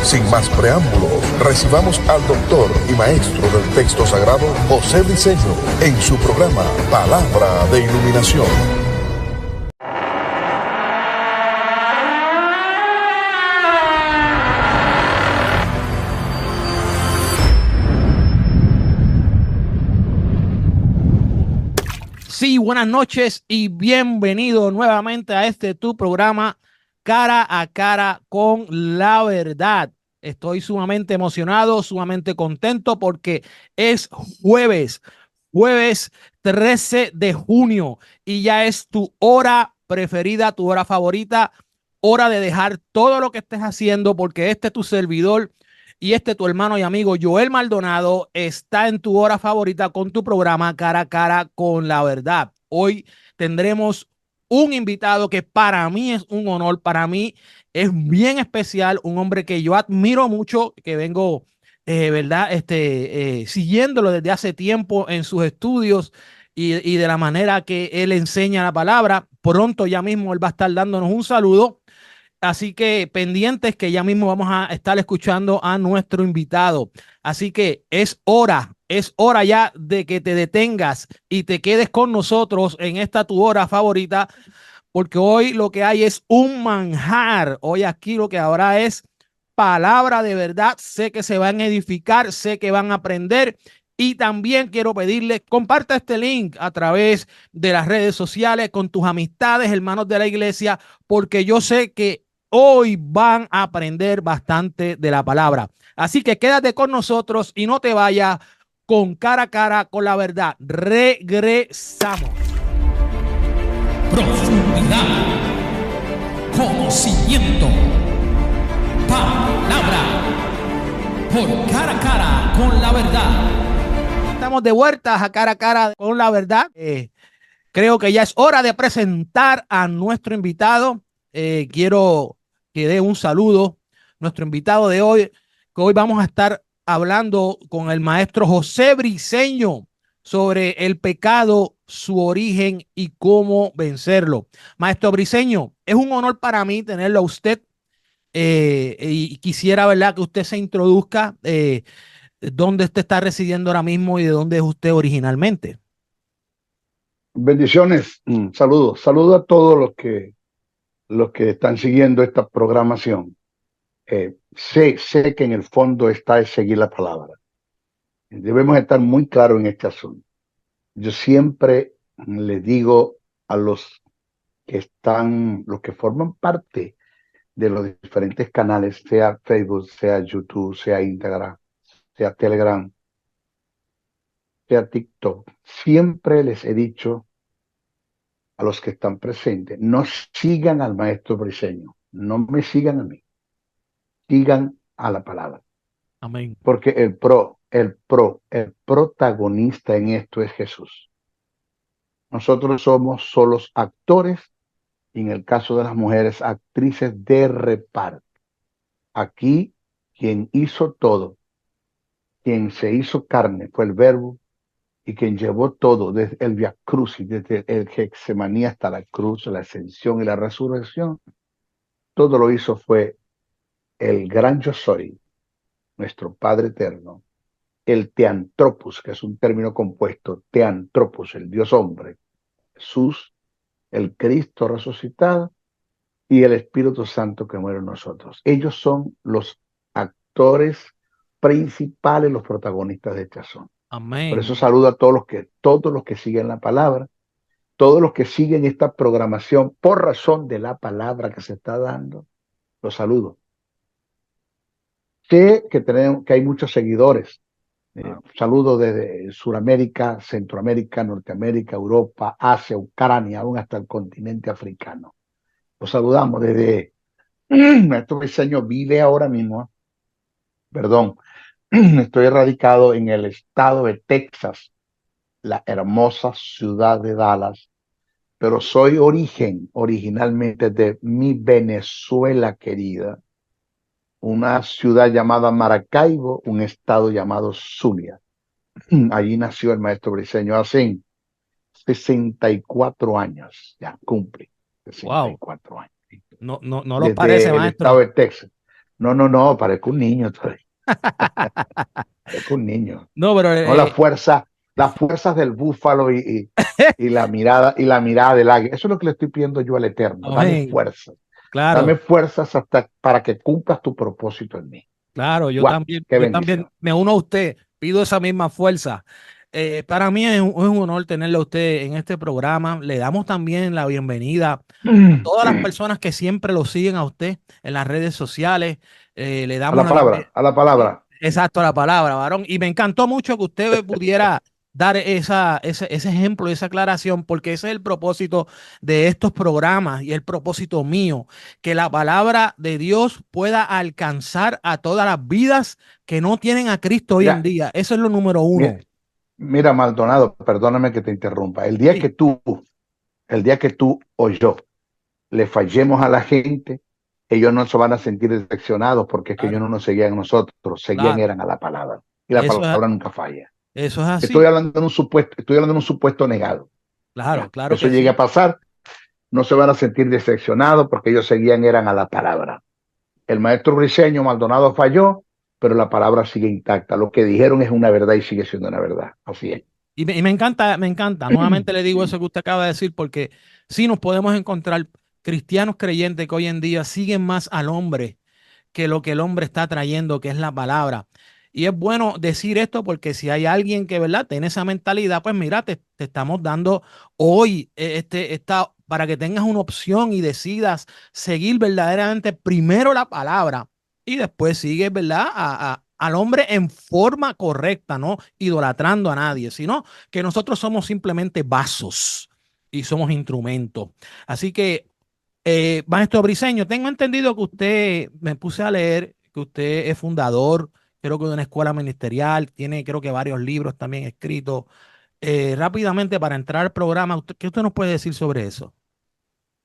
Sin más preámbulos, recibamos al doctor y maestro del texto sagrado, José Briceño, en su programa Palabra de Iluminación. Sí, buenas noches y bienvenido nuevamente a tu programa Cara a Cara con la Verdad. Estoy sumamente emocionado, sumamente contento porque es jueves 13 de junio y ya es tu hora preferida, tu hora favorita, hora de dejar todo lo que estés haciendo porque tu servidor y tu hermano y amigo Joel Maldonado está en tu hora favorita con tu programa Cara a Cara con la Verdad. Hoy tendremos un invitado que para mí es un honor, para mí es bien especial, un hombre que yo admiro mucho, que vengo, ¿verdad? Siguiéndolo desde hace tiempo en sus estudios y de la manera que él enseña la palabra. Pronto ya mismo él va a estar dándonos un saludo. Así que pendientes que ya mismo vamos a estar escuchando a nuestro invitado. Así que es hora ya de que te detengas y te quedes con nosotros en esta tu hora favorita, porque hoy lo que hay es un manjar. Hoy aquí lo que habrá es palabra de verdad. Sé que se van a edificar, sé que van a aprender. Y también quiero pedirle, comparta este link a través de las redes sociales con tus amistades, hermanos de la iglesia, porque yo sé que hoy van a aprender bastante de la palabra. Así que quédate con nosotros y no te vayas. Con Cara a Cara con la Verdad. Regresamos. Profundidad, conocimiento, palabra, por Cara a Cara con la Verdad. Estamos de vuelta a Cara con la Verdad. Creo que ya es hora de presentar a nuestro invitado. Quiero que dé un saludo. Nuestro invitado de hoy, que hoy vamos a estar hablando con el maestro José Briceño sobre el pecado, su origen y cómo vencerlo. Maestro Briceño, es un honor para mí tenerlo a usted y quisiera, ¿verdad?, que usted se introduzca, dónde usted está residiendo ahora mismo y de dónde es usted originalmente. Bendiciones, saludos a todos los que están siguiendo esta programación. Sé que en el fondo está es seguir la palabra. Debemos estar muy claros en este asunto. Yo siempre les digo a los que forman parte de los diferentes canales, sea Facebook, sea YouTube, sea Instagram, sea Telegram, sea TikTok, siempre les he dicho a los que están presentes, no sigan al maestro Briceño, no me sigan a mí, sigan a la palabra. Amén. Porque el protagonista en esto es Jesús. Nosotros somos solos actores y en el caso de las mujeres, actrices de reparto. Aquí, quien hizo todo, quien se hizo carne fue el Verbo y quien llevó todo desde el Via Crucis, desde el Getsemaní hasta la cruz, la ascensión y la resurrección, todo lo hizo fue el gran yo soy, nuestro Padre eterno, el Teantropos, que es un término compuesto, Teantropos, el Dios hombre, Jesús, el Cristo resucitado y el Espíritu Santo que muere en nosotros. Ellos son los actores principales, los protagonistas de este asunto. Amén. Por eso saludo a todos los que siguen la palabra, todos los que siguen esta programación por razón de la palabra que se está dando, los saludo. Sé que hay muchos seguidores. Saludos desde Sudamérica, Centroamérica, Norteamérica, Europa, Asia, Ucrania, aún hasta el continente africano. Los saludamos desde nuestro diseño vive ahora mismo. Estoy radicado en el estado de Texas, la hermosa ciudad de Dallas, pero soy originalmente de mi Venezuela querida, una ciudad llamada Maracaibo, un estado llamado Zulia. Allí nació el maestro Briceño hace 64 años, ya cumple 64 años. No lo Desde parece, el maestro. estado de Texas. No, parezco un niño todavía. Parezco un niño. No, pero No, las fuerzas del búfalo y la mirada del águila. Eso es lo que le estoy pidiendo yo al Eterno. amén. Dame Claro, fuerzas hasta para que cumplas tu propósito en mí. claro, Wow, qué yo también bendición. me uno a usted, pido esa misma fuerza. Para mí es es un honor tenerlo a usted en este programa. Le damos también la bienvenida a todas las personas que siempre lo siguen a usted en las redes sociales. Le A damos la la bienvenida. palabra, a la palabra. Exacto, la palabra, varón. Y me encantó mucho que usted pudiera dar ese ejemplo, esa aclaración, porque ese es el propósito de estos programas y el propósito mío, que la palabra de Dios pueda alcanzar a todas las vidas que no tienen a Cristo hoy en Mira, día. Eso es lo número uno. mira, mira, Maldonado, perdóname que te interrumpa. Sí, El día que tú o yo le fallemos a la gente, ellos no se van a sentir decepcionados porque es que ellos claro, no nos seguían a nosotros, seguían claro. eran a la palabra. Y la Eso es, palabra nunca falla. eso es así. Estoy hablando de un supuesto negado. Claro, Ya, claro eso que llegue sí. a pasar, no se van a sentir decepcionados porque ellos seguían eran a la palabra. El maestro Briceño Maldonado falló, pero la palabra sigue intacta. Lo que dijeron es una verdad y sigue siendo una verdad. Así es. Y me encanta, me encanta. Nuevamente le digo eso que usted acaba de decir, porque sí nos podemos encontrar cristianos creyentes que hoy en día siguen más al hombre que lo que el hombre está trayendo, que es la palabra. Y es bueno decir esto porque si hay alguien que, ¿verdad?, tiene esa mentalidad, pues mira, te estamos dando hoy para que tengas una opción y decidas seguir verdaderamente primero la palabra y después sigues, ¿verdad?, al hombre en forma correcta, no idolatrando a nadie, sino que nosotros somos simplemente vasos y somos instrumentos. Así que maestro Briseño, tengo entendido que usted, me puse a leer, que usted es fundador, creo que de una escuela ministerial, tiene creo que varios libros también escritos. Rápidamente, para entrar al programa, ¿qué usted nos puede decir sobre eso?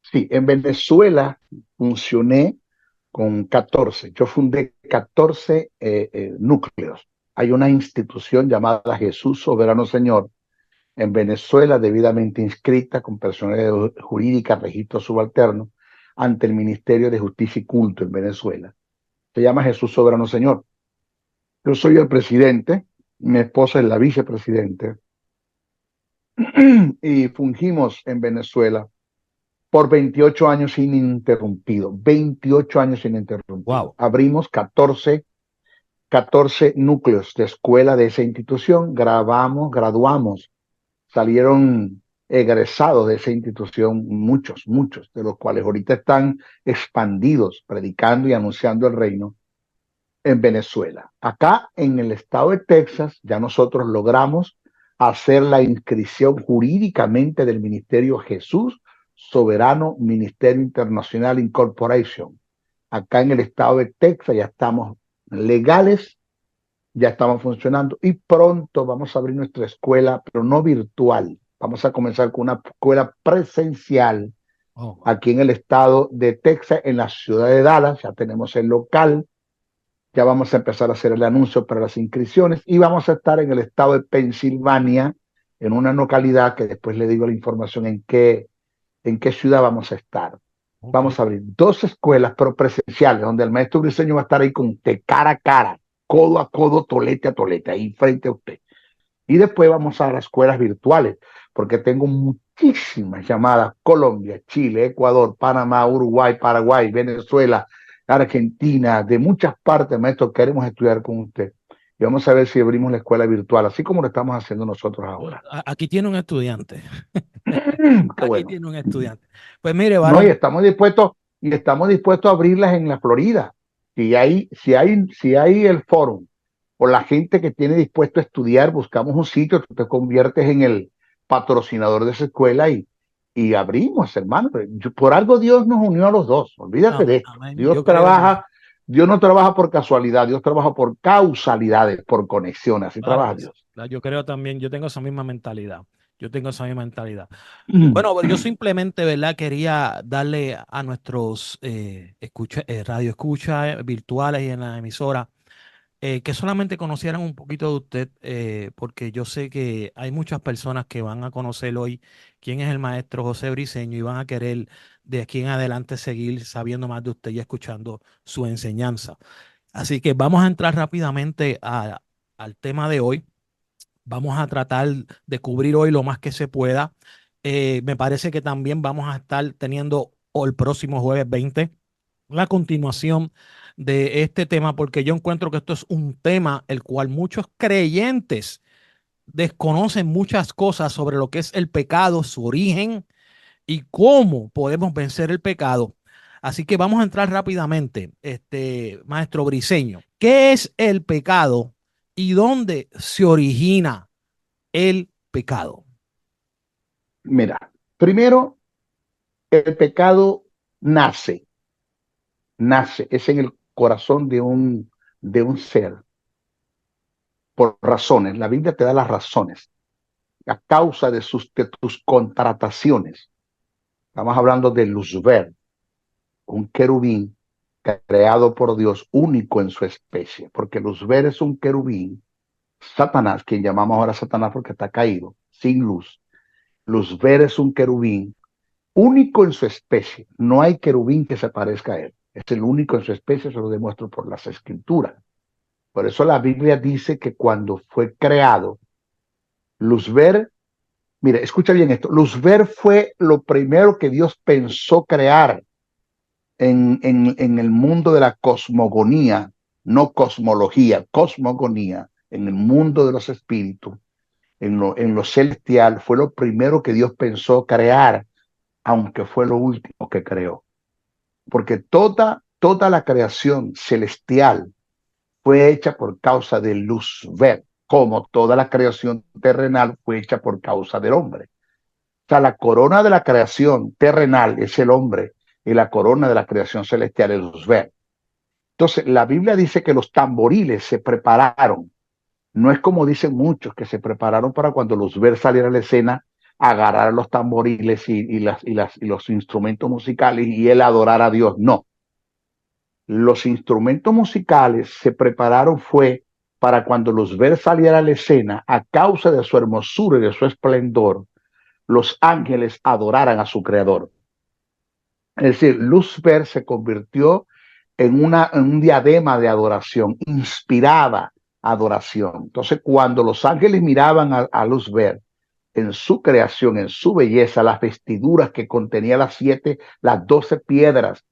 Sí, en Venezuela funcioné con 14. Yo fundé 14 núcleos. Hay una institución llamada Jesús Soberano Señor en Venezuela, debidamente inscrita con personalidad jurídica, registro subalterno, ante el Ministerio de Justicia y Culto en Venezuela. Se llama Jesús Soberano Señor. Yo soy el presidente, mi esposa es la vicepresidente, y fungimos en Venezuela por 28 años ininterrumpido, 28 años ininterrumpido. Wow. Abrimos 14 núcleos de escuela de esa institución, graduamos, salieron egresados de esa institución, muchos, de los cuales ahorita están expandidos, predicando y anunciando el reino en Venezuela. Acá en el estado de Texas ya nosotros logramos hacer la inscripción jurídicamente del Ministerio Jesús Soberano Ministerio Internacional Incorporation. Acá en el estado de Texas ya estamos legales, ya estamos funcionando y pronto vamos a abrir nuestra escuela, pero no virtual. Vamos a comenzar con una escuela presencial Oh, wow. aquí en el estado de Texas, en la ciudad de Dallas. Ya tenemos el local, ya vamos a empezar a hacer el anuncio para las inscripciones y vamos a estar en el estado de Pensilvania, en una localidad que después le digo la información en qué ciudad vamos a estar. Ok. Vamos a abrir 2 escuelas, pero presenciales, donde el maestro Briceño va a estar ahí con usted, cara a cara, codo a codo, tolete a tolete, ahí frente a usted. Y después vamos a las escuelas virtuales, porque tengo muchísimas llamadas: Colombia, Chile, Ecuador, Panamá, Uruguay, Paraguay, Venezuela, Argentina, de muchas partes, maestro, queremos estudiar con usted. Y vamos a ver si abrimos la escuela virtual, así como lo estamos haciendo nosotros ahora. Aquí tiene un estudiante. Qué Aquí bueno. tiene un estudiante. Pues mire, No, y varón. estamos dispuestos a abrirlas en la Florida. Si hay el foro o la gente que tiene dispuesto a estudiar, buscamos un sitio, tú te conviertes en el patrocinador de esa escuela y abrimos, hermano. Por algo Dios nos unió a los dos. Olvídate de esto. Amén. Dios Yo creo que trabaja, Dios no trabaja por casualidad, Dios trabaja por causalidades, por conexiones. Así claro trabaja que sí. Dios. Yo creo también, yo tengo esa misma mentalidad. Yo tengo esa misma mentalidad. Mm. Bueno, yo simplemente, ¿verdad? Quería darle a nuestros radio escucha virtuales y en la emisora que solamente conocieran un poquito de usted, porque yo sé que hay muchas personas que van a conocer hoy quién es el maestro José Briceño y van a querer de aquí en adelante seguir sabiendo más de usted y escuchando su enseñanza. Así que vamos a entrar rápidamente al tema de hoy. Vamos a tratar de cubrir hoy lo más que se pueda. Me parece que también vamos a estar teniendo el próximo jueves 20 la continuación de este tema, porque yo encuentro que esto es un tema el cual muchos creyentes desconocen muchas cosas sobre lo que es el pecado, su origen y cómo podemos vencer el pecado. Así que vamos a entrar rápidamente, maestro Briceño. ¿Qué es el pecado y dónde se origina el pecado? Mira, primero, el pecado nace, es en el corazón de un ser, por razones. La Biblia te da las razones, a causa de tus contrataciones. Estamos hablando de Luzbel, un querubín creado por Dios, único en su especie, porque Luzbel es un querubín, Satanás, quien llamamos ahora Satanás porque está caído, sin luz. Luzbel es un querubín único en su especie. No hay querubín que se parezca a él. Es el único en su especie, se lo demuestro por las escrituras. Por eso la Biblia dice que cuando fue creado, Luzbel, mire, escucha bien esto, Luzbel fue lo primero que Dios pensó crear en el mundo de la cosmogonía, no cosmología, cosmogonía, en el mundo de los espíritus, en lo celestial, fue lo primero que Dios pensó crear, aunque fue lo último que creó. Porque toda la creación celestial fue hecha por causa de Luzbel, como toda la creación terrenal fue hecha por causa del hombre. O sea, la corona de la creación terrenal es el hombre y la corona de la creación celestial es Luzbel. Entonces, la Biblia dice que los tamboriles se prepararon. No es como dicen muchos, que se prepararon para cuando Luzbel saliera a la escena, agarrar los tamboriles y los instrumentos musicales y él adorar a Dios. No. Los instrumentos musicales se prepararon fue para cuando Luzbel saliera a la escena, a causa de su hermosura y de su esplendor, los ángeles adoraran a su creador. Es decir, Luzbel se convirtió en un diadema de adoración, inspirada adoración. Entonces, cuando los ángeles miraban a Luzbel en su creación, en su belleza, las vestiduras que contenía las 12 piedras,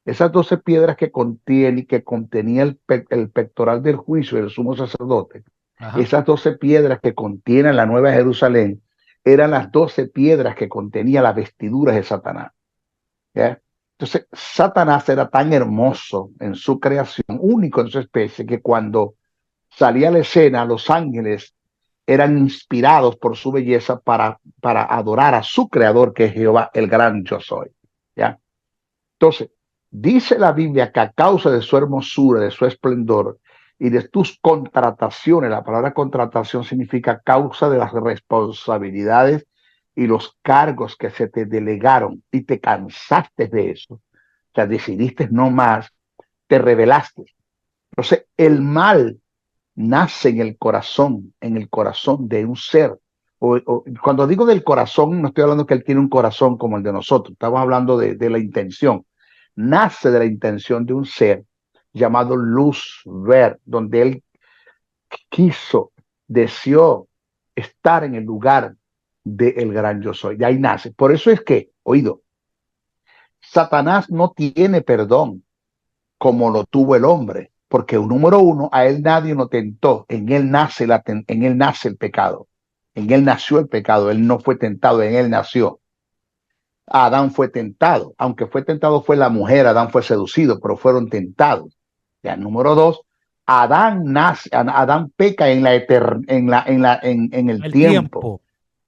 esas 12 piedras que contenía el pectoral del juicio del sumo sacerdote, Ajá. esas 12 piedras que contienen la Nueva Jerusalén, eran las 12 piedras que contenía las vestiduras de Satanás. ¿Ya? Entonces, Satanás era tan hermoso en su creación, único en su especie, que cuando salía a la escena, los ángeles eran inspirados por su belleza para adorar a su creador, que es Jehová, el gran yo soy. ¿Ya? Entonces, dice la Biblia que a causa de su hermosura, de su esplendor y de tus contrataciones, la palabra contratación significa causa de las responsabilidades y los cargos que se te delegaron y te cansaste de eso, o sea, decidiste no más, te rebelaste. Entonces, el mal nace en el corazón de un ser. Cuando digo del corazón, no estoy hablando que él tiene un corazón como el de nosotros, estamos hablando de la intención. Nace de la intención de un ser llamado Luzbel, donde él deseó estar en el lugar del gran yo soy. De ahí nace. Por eso es que, oído, Satanás no tiene perdón como lo tuvo el hombre, porque número uno, a él nadie lo tentó, en él nace el pecado, en él nació el pecado, él no fue tentado, en él nació. Adán fue tentado, aunque fue tentado fue la mujer, Adán fue seducido, pero fueron tentados. Ya, número dos, Adán peca en el tiempo.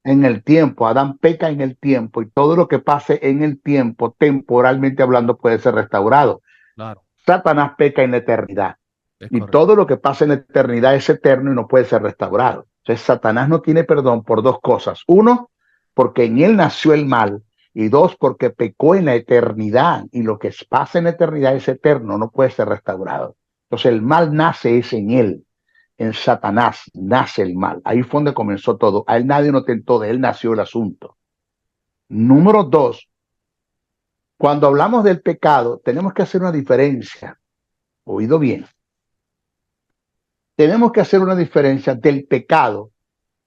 En el tiempo, Adán peca en el tiempo, y todo lo que pase en el tiempo, temporalmente hablando, puede ser restaurado. Claro. Satanás peca en la eternidad, y todo lo que pasa en la eternidad es eterno y no puede ser restaurado. Entonces, Satanás no tiene perdón por dos cosas. Uno, porque en él nació el mal, y dos, porque pecó en la eternidad, y lo que pasa en la eternidad es eterno, no puede ser restaurado. Entonces, el mal nace es en él. En Satanás nace el mal. Ahí fue donde comenzó todo. A él nadie lo tentó, de él nació el asunto. Número dos, Cuando hablamos del pecado, tenemos que hacer una diferencia. Oído bien. Tenemos que hacer una diferencia del pecado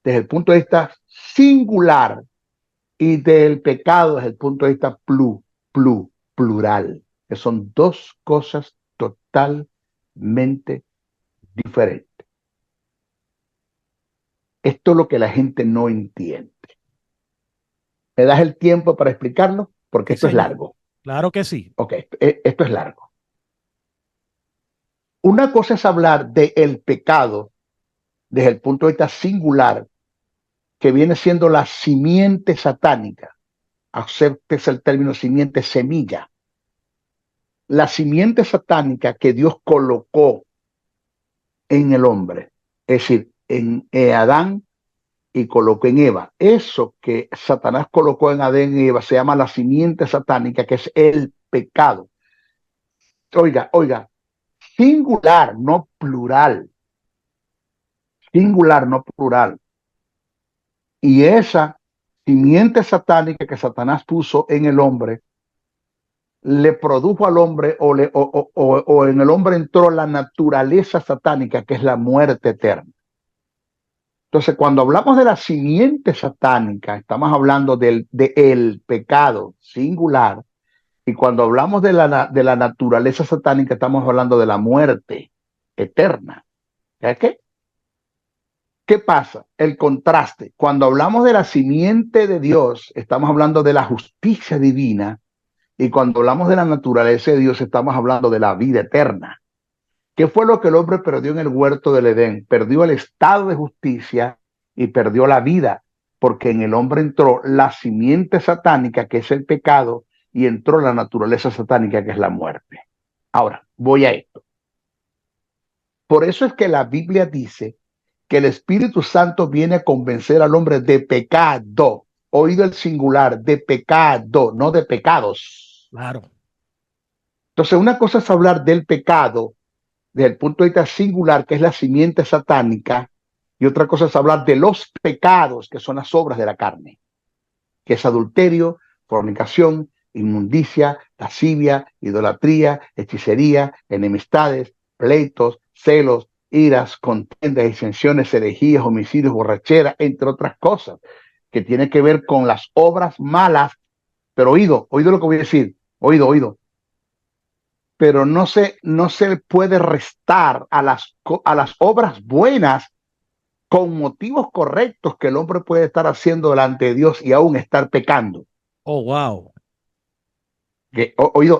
desde el punto de vista singular y del pecado desde el punto de vista plural, que son dos cosas totalmente diferentes. Esto es lo que la gente no entiende. ¿Me das el tiempo para explicarlo? Porque esto es largo. Claro que sí. Ok, esto es largo. Una cosa es hablar del pecado desde el punto de vista singular, que viene siendo la simiente satánica. Aceptes el término simiente, semilla. La simiente satánica que Dios colocó en el hombre, es decir, en Adán y colocó en Eva. Eso que Satanás colocó en Adán y Eva se llama la simiente satánica, que es el pecado. Oiga, singular, no plural. Singular, no plural. Y esa simiente satánica que Satanás puso en el hombre le produjo al hombre o en el hombre entró la naturaleza satánica, que es la muerte eterna. Entonces, cuando hablamos de la simiente satánica, estamos hablando del pecado singular, y cuando hablamos de la naturaleza satánica, estamos hablando de la muerte eterna. ¿Qué? ¿Qué pasa? El contraste. Cuando hablamos de la simiente de Dios, estamos hablando de la justicia divina, y cuando hablamos de la naturaleza de Dios, estamos hablando de la vida eterna. ¿Qué fue lo que el hombre perdió en el huerto del Edén? Perdió el estado de justicia y perdió la vida, porque en el hombre entró la simiente satánica, que es el pecado, y entró la naturaleza satánica, que es la muerte. Ahora, voy a esto. Por eso es que la Biblia dice que el Espíritu Santo viene a convencer al hombre de pecado. Oído el singular, de pecado, no de pecados. Claro. Entonces, una cosa es hablar del pecado desde el punto de vista singular, que es la simiente satánica, y otra cosa es hablar de los pecados, que son las obras de la carne, que es adulterio, fornicación, inmundicia, lascivia, idolatría, hechicería, enemistades, pleitos, celos, iras, contiendas, disensiones, herejías, homicidios, borrachera, entre otras cosas, que tiene que ver con las obras malas. Pero oído lo que voy a decir, oído. Pero no se puede restar a las obras buenas con motivos correctos que el hombre puede estar haciendo delante de Dios y aún estar pecando. Oh, wow.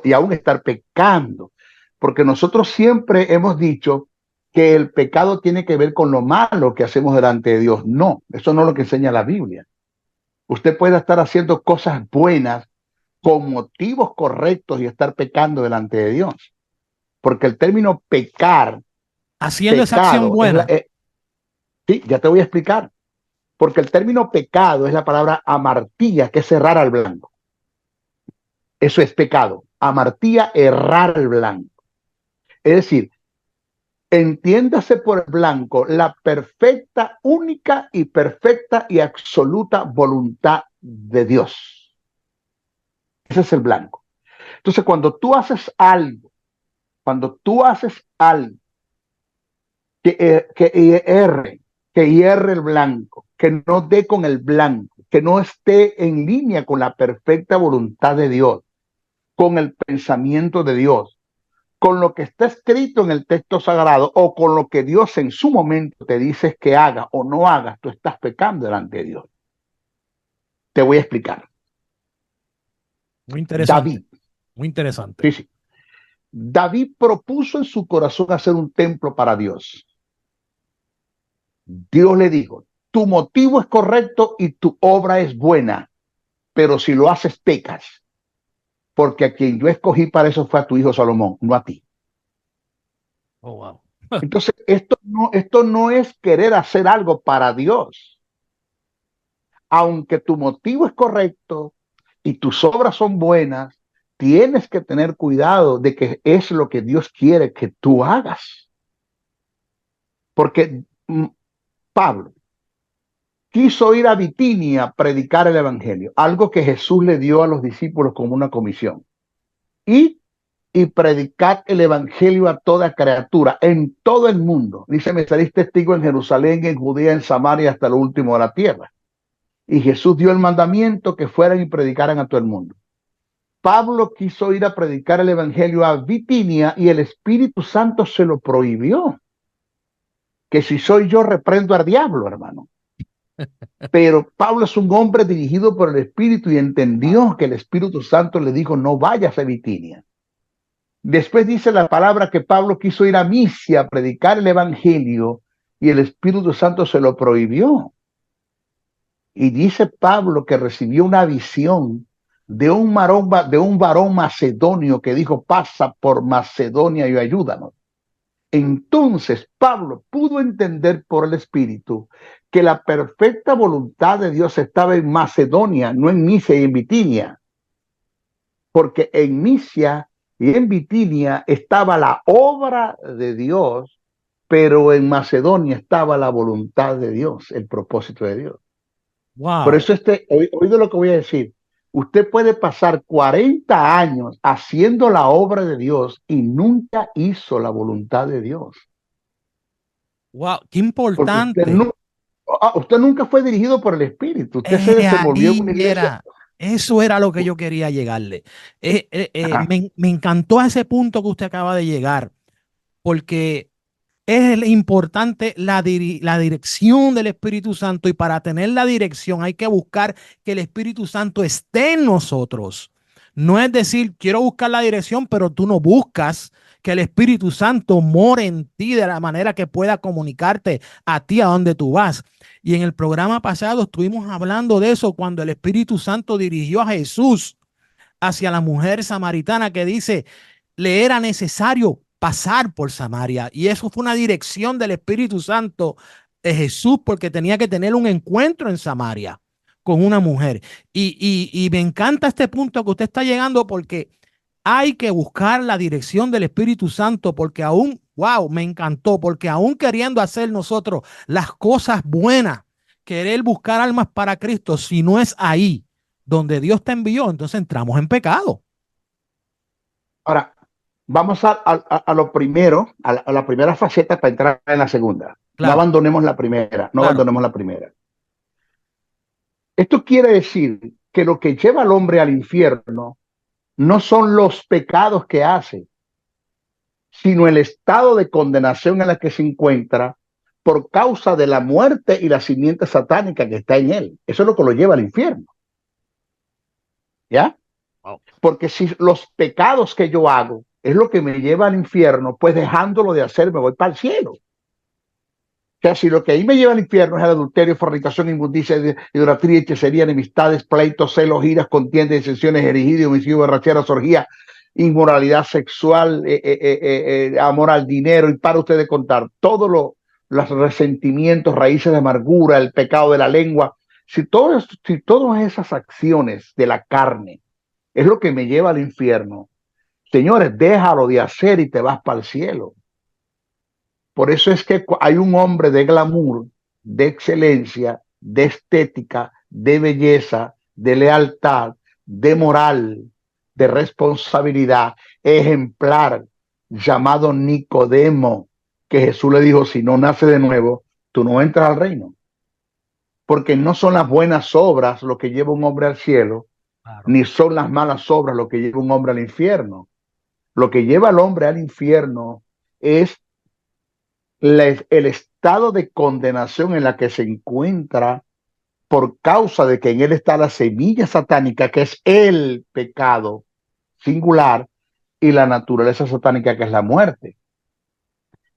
Y aún estar pecando. Porque nosotros siempre hemos dicho que el pecado tiene que ver con lo malo que hacemos delante de Dios. No, eso no es lo que enseña la Biblia. Usted puede estar haciendo cosas buenas con motivos correctos y estar pecando delante de Dios. Porque el término pecar, haciendo esa acción buena. Sí, ya te voy a explicar. Porque el término pecado es la palabra amartía, que es errar al blanco. Eso es pecado. Amartía, errar al blanco. Es decir, entiéndase por el blanco la perfecta, única y perfecta y absoluta voluntad de Dios. Ese es el blanco. Entonces, cuando tú haces algo que hierre el blanco, que no dé con el blanco, que no esté en línea con la perfecta voluntad de Dios, con el pensamiento de Dios, con lo que está escrito en el texto sagrado o con lo que Dios en su momento te dice que hagas o no hagas, tú estás pecando delante de Dios. Te voy a explicar. Muy interesante. David. Muy interesante. Sí. David propuso en su corazón hacer un templo para Dios. Dios le dijo, tu motivo es correcto y tu obra es buena, pero si lo haces pecas, porque a quien yo escogí para eso fue a tu hijo Salomón, no a ti. Oh, wow. Entonces, esto no es querer hacer algo para Dios. Aunque tu motivo es correcto y tus obras son buenas, tienes que tener cuidado de que es lo que Dios quiere que tú hagas. Porque Pablo quiso ir a Bitinia a predicar el evangelio, algo que Jesús le dio a los discípulos como una comisión. id y predicad el evangelio a toda criatura, en todo el mundo. Dice, me seréis testigo en Jerusalén, en Judea, en Samaria, hasta lo último de la tierra. Y Jesús dio el mandamiento que fueran y predicaran a todo el mundo. Pablo quiso ir a predicar el evangelio a Bitinia y el Espíritu Santo se lo prohibió. Que si soy yo, reprendo al diablo, hermano. Pero Pablo es un hombre dirigido por el Espíritu y entendió que el Espíritu Santo le dijo, no vayas a Bitinia. Después dice la palabra que Pablo quiso ir a Misia a predicar el evangelio y el Espíritu Santo se lo prohibió. Y dice Pablo que recibió una visión de un varón macedonio que dijo, pasa por Macedonia y ayúdanos. Entonces Pablo pudo entender por el Espíritu que la perfecta voluntad de Dios estaba en Macedonia, no en Misia y en Bitinia. Porque en Misia y en Bitinia estaba la obra de Dios, pero en Macedonia estaba la voluntad de Dios, el propósito de Dios. Wow. Por eso oído lo que voy a decir. Usted puede pasar 40 años haciendo la obra de Dios y nunca hizo la voluntad de Dios. Wow, qué importante. Usted nunca fue dirigido por el Espíritu. Usted se desenvolvió en una iglesia. Eso era lo que yo quería llegarle. Me encantó a ese punto que usted acaba de llegar, porque es importante la dirección del Espíritu Santo, y para tener la dirección hay que buscar que el Espíritu Santo esté en nosotros. No es decir, quiero buscar la dirección, pero tú no buscas que el Espíritu Santo more en ti de la manera que pueda comunicarte a ti a donde tú vas. Y en el programa pasado estuvimos hablando de eso cuando el Espíritu Santo dirigió a Jesús hacia la mujer samaritana que dice, le era necesario pasar por Samaria. Y eso fue una dirección del Espíritu Santo de Jesús, porque tenía que tener un encuentro en Samaria con una mujer. Y me encanta este punto que usted está llegando, porque hay que buscar la dirección del Espíritu Santo, porque aún, wow, me encantó, porque aún queriendo hacer nosotros las cosas buenas, querer buscar almas para Cristo, si no es ahí donde Dios te envió, entonces entramos en pecado. Ahora, vamos a lo primero, a la primera faceta para entrar en la segunda. Claro. No abandonemos la primera, abandonemos la primera. Esto quiere decir que lo que lleva al hombre al infierno no son los pecados que hace, sino el estado de condenación en la que se encuentra por causa de la muerte y la simiente satánica que está en él. Eso es lo que lo lleva al infierno. ¿Ya? Porque si los pecados que yo hago es lo que me lleva al infierno, pues dejándolo de hacer me voy para el cielo. O sea, si lo que ahí me lleva al infierno es el adulterio, fornicación, inmundicia, idolatría, hechicería, enemistades, pleitos, celos, iras, contiendas, disensiones, herejías, homicidio, borracheras, orgías, inmoralidad sexual, amor al dinero, y para usted de contar todos los resentimientos, raíces de amargura, el pecado de la lengua, si todas esas acciones de la carne es lo que me lleva al infierno, señores, déjalo de hacer y te vas para el cielo. Por eso es que hay un hombre de glamour, de excelencia, de estética, de belleza, de lealtad, de moral, de responsabilidad, ejemplar, llamado Nicodemo, que Jesús le dijo, si no nace de nuevo, tú no entras al reino. Porque no son las buenas obras lo que lleva un hombre al cielo, claro, ni son las malas obras lo que lleva un hombre al infierno. Lo que lleva al hombre al infierno es el estado de condenación en la que se encuentra por causa de que en él está la semilla satánica, que es el pecado singular, y la naturaleza satánica, que es la muerte.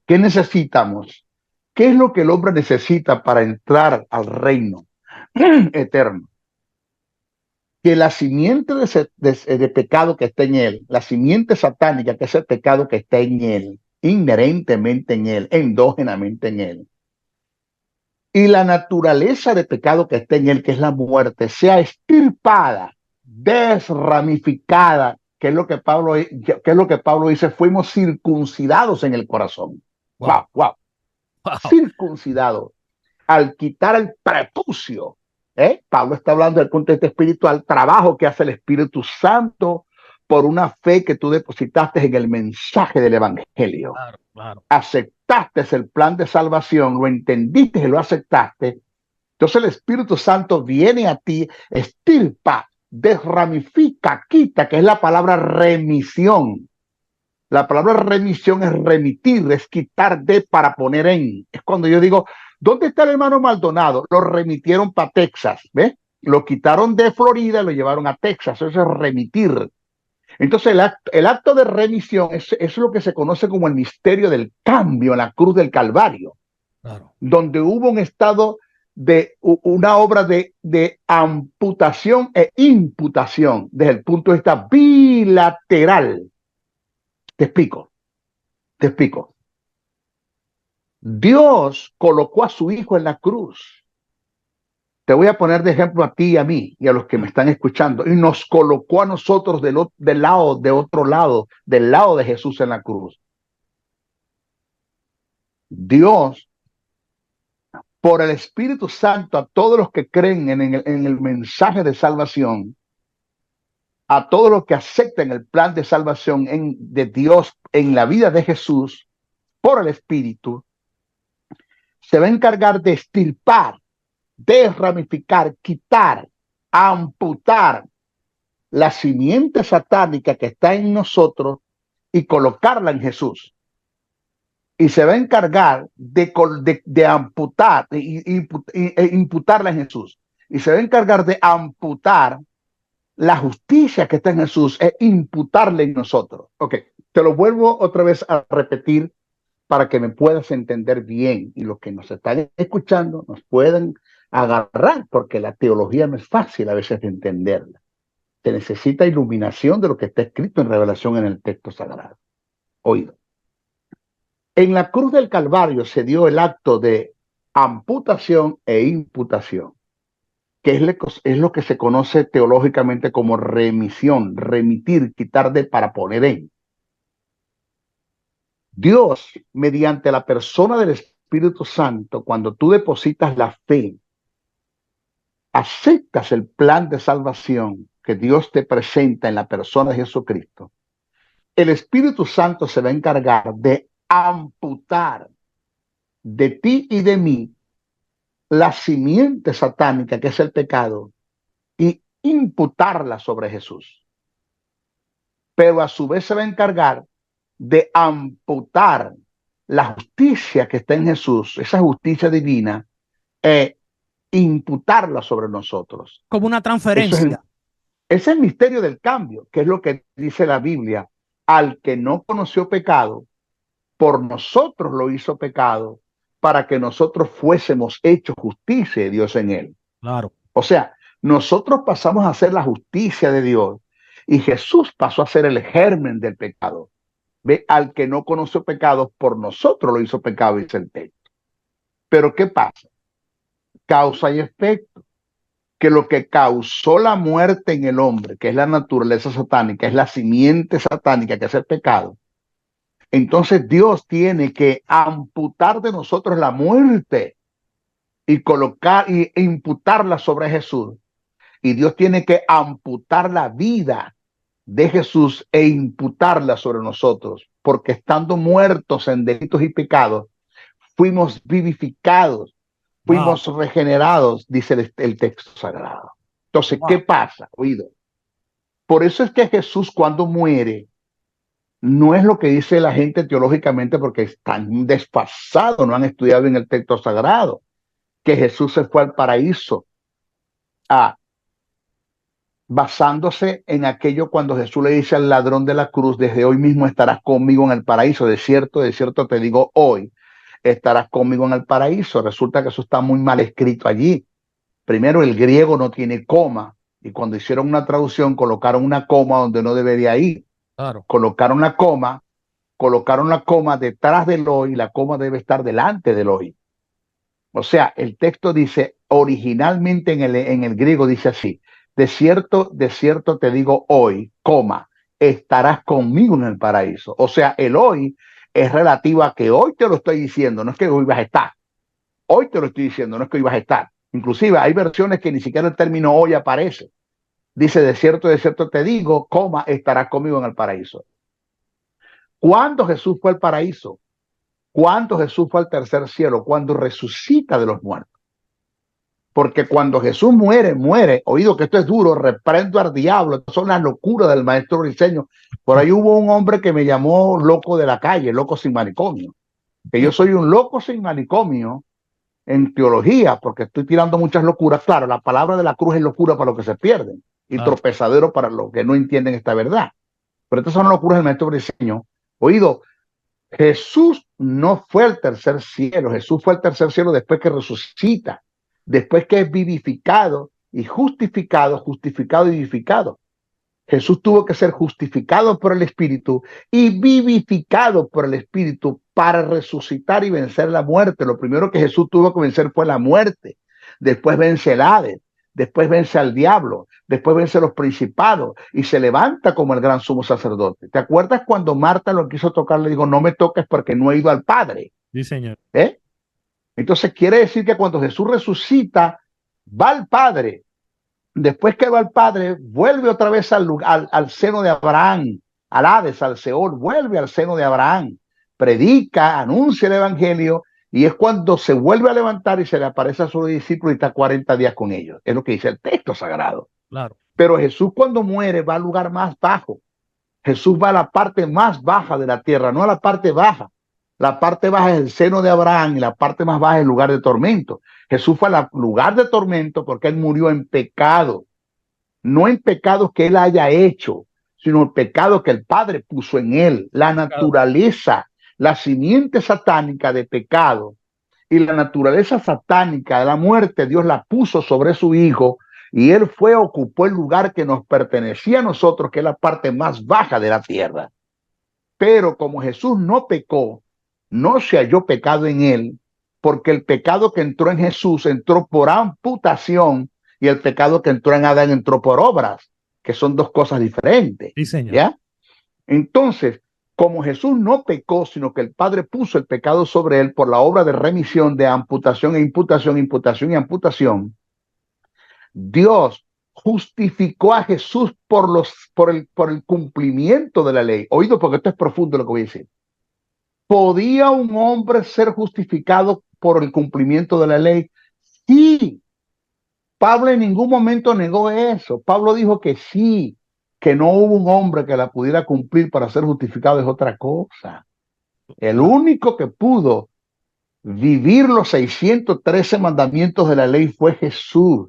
¿Qué necesitamos? ¿Qué es lo que el hombre necesita para entrar al reino eterno? Que la simiente de pecado que está en él, la simiente satánica, que es el pecado que está en él, inherentemente en él, endógenamente en él, y la naturaleza de pecado que está en él, que es la muerte, sea extirpada, desramificada, que es lo que Pablo dice, fuimos circuncidados en el corazón. Wow. Circuncidado. Al quitar el prepucio, Pablo está hablando del contexto espiritual, trabajo que hace el Espíritu Santo por una fe que tú depositaste en el mensaje del evangelio. Claro, claro. Aceptaste el plan de salvación, lo entendiste y lo aceptaste. Entonces el Espíritu Santo viene a ti, estirpa, desramifica, quita, que es la palabra remisión. La palabra remisión es remitir, es quitar de para poner en. Es cuando yo digo, ¿dónde está el hermano Maldonado? Lo remitieron para Texas, ¿ves? Lo quitaron de Florida y lo llevaron a Texas. Eso es remitir. Entonces el acto de remisión es lo que se conoce como el misterio del cambio en la cruz del Calvario, Claro. donde hubo un estado de una obra de amputación e imputación desde el punto de vista bilateral. Te explico. Dios colocó a su hijo en la cruz. Te voy a poner de ejemplo a ti y a mí y a los que me están escuchando. Y nos colocó a nosotros del otro lado, del lado de Jesús en la cruz. Dios, por el Espíritu Santo, a todos los que creen en el mensaje de salvación, a todos los que aceptan el plan de salvación de Dios en la vida de Jesús, por el Espíritu, se va a encargar de extirpar, desramificar, quitar, amputar la simiente satánica que está en nosotros y colocarla en Jesús. Y se va a encargar de amputar e imputarla en Jesús. Y se va a encargar de amputar la justicia que está en Jesús e imputarla en nosotros. Ok, te lo vuelvo otra vez a repetir para que me puedas entender bien y los que nos están escuchando nos puedan agarrar, porque la teología no es fácil a veces de entenderla. Se necesita iluminación de lo que está escrito en revelación en el texto sagrado. Oído. En la cruz del Calvario se dio el acto de amputación e imputación, que es lo que se conoce teológicamente como remisión, remitir, quitar de para poner en. Dios, mediante la persona del Espíritu Santo, cuando tú depositas la fe, aceptas el plan de salvación que Dios te presenta en la persona de Jesucristo, el Espíritu Santo se va a encargar de amputar de ti y de mí la simiente satánica que es el pecado y imputarla sobre Jesús. Pero a su vez se va a encargar de amputar la justicia que está en Jesús, esa justicia divina, e imputarla sobre nosotros. Como una transferencia. Es el misterio del cambio, que es lo que dice la Biblia. Al que no conoció pecado, por nosotros lo hizo pecado, para que nosotros fuésemos hechos justicia de Dios en él. Claro. O sea, nosotros pasamos a ser la justicia de Dios y Jesús pasó a ser el germen del pecado. Ve, al que no conoció pecado, por nosotros lo hizo pecado, dice el texto. Pero ¿qué pasa? Causa y efecto. Que lo que causó la muerte en el hombre, que es la naturaleza satánica, es la simiente satánica, que es el pecado. Entonces Dios tiene que amputar de nosotros la muerte y colocar e imputarla sobre Jesús. Y Dios tiene que amputar la vida de Jesús e imputarla sobre nosotros, porque estando muertos en delitos y pecados, fuimos vivificados, fuimos regenerados, dice el texto sagrado. Entonces, ¿qué pasa? Oído. Por eso es que Jesús, cuando muere, no es lo que dice la gente teológicamente, porque están desfasados, no han estudiado en el texto sagrado, que Jesús se fue al paraíso basándose en aquello cuando Jesús le dice al ladrón de la cruz: desde hoy mismo estarás conmigo en el paraíso. De cierto te digo, hoy estarás conmigo en el paraíso. Resulta que eso está muy mal escrito allí. Primero, el griego no tiene coma, y cuando hicieron una traducción colocaron una coma donde no debería ir. Claro. Colocaron la coma detrás del hoy, y la coma debe estar delante del hoy. O sea, el texto dice, originalmente en el griego dice así: de cierto te digo hoy, coma, estarás conmigo en el paraíso. O sea, el hoy es relativo a que hoy te lo estoy diciendo, no es que hoy vas a estar. Hoy te lo estoy diciendo, no es que hoy vas a estar. Inclusive hay versiones que ni siquiera el término hoy aparece. Dice, de cierto te digo, coma, estarás conmigo en el paraíso. ¿Cuándo Jesús fue al paraíso? ¿Cuándo Jesús fue al tercer cielo? Cuando resucita de los muertos. Porque cuando Jesús muere, oído que esto es duro, reprendo al diablo, esto son las locuras del maestro Briceño. Por ahí hubo un hombre que me llamó loco de la calle, loco sin manicomio. Que yo soy un loco sin manicomio en teología, porque estoy tirando muchas locuras. Claro, la palabra de la cruz es locura para los que se pierden y tropezadero para los que no entienden esta verdad. Pero estas son locuras del maestro Briceño. Oído, Jesús no fue al tercer cielo, Jesús fue al tercer cielo después que resucita, después que es vivificado y justificado y vivificado. Jesús tuvo que ser justificado por el Espíritu y vivificado por el Espíritu para resucitar y vencer la muerte. Lo primero que Jesús tuvo que vencer fue la muerte. Después vence el Hades, después vence al diablo, después vence a los principados y se levanta como el gran sumo sacerdote. ¿Te acuerdas cuando Marta lo quiso tocar? Le dijo, no me toques porque no he ido al Padre. Sí, señor. Entonces quiere decir que cuando Jesús resucita, va al Padre. Después que va al Padre, vuelve otra vez al seno de Abraham, al Hades, al Seol, vuelve al seno de Abraham, predica, anuncia el evangelio, y es cuando se vuelve a levantar y se le aparece a sus discípulos y está 40 días con ellos. Es lo que dice el texto sagrado. Claro. Pero Jesús cuando muere va al lugar más bajo. Jesús va a la parte más baja de la tierra, no a la parte baja. La parte baja es el seno de Abraham y la parte más baja es el lugar de tormento. Jesús fue al lugar de tormento porque él murió en pecado. No en pecados que él haya hecho, sino el pecado que el Padre puso en él. La naturaleza, la simiente satánica de pecado y la naturaleza satánica de la muerte, Dios la puso sobre su Hijo y él ocupó el lugar que nos pertenecía a nosotros, que es la parte más baja de la tierra. Pero como Jesús no pecó, no se halló pecado en él, porque el pecado que entró en Jesús entró por amputación y el pecado que entró en Adán entró por obras, que son dos cosas diferentes. Sí, señor. ¿Ya? Entonces, como Jesús no pecó, sino que el Padre puso el pecado sobre él por la obra de remisión, de amputación e imputación, imputación y amputación, Dios justificó a Jesús por el cumplimiento de la ley. Oído, porque esto es profundo lo que voy a decir. ¿Podía un hombre ser justificado por el cumplimiento de la ley? Sí. Pablo en ningún momento negó eso. Pablo dijo que sí, que no hubo un hombre que la pudiera cumplir para ser justificado es otra cosa. El único que pudo vivir los 613 mandamientos de la ley fue Jesús.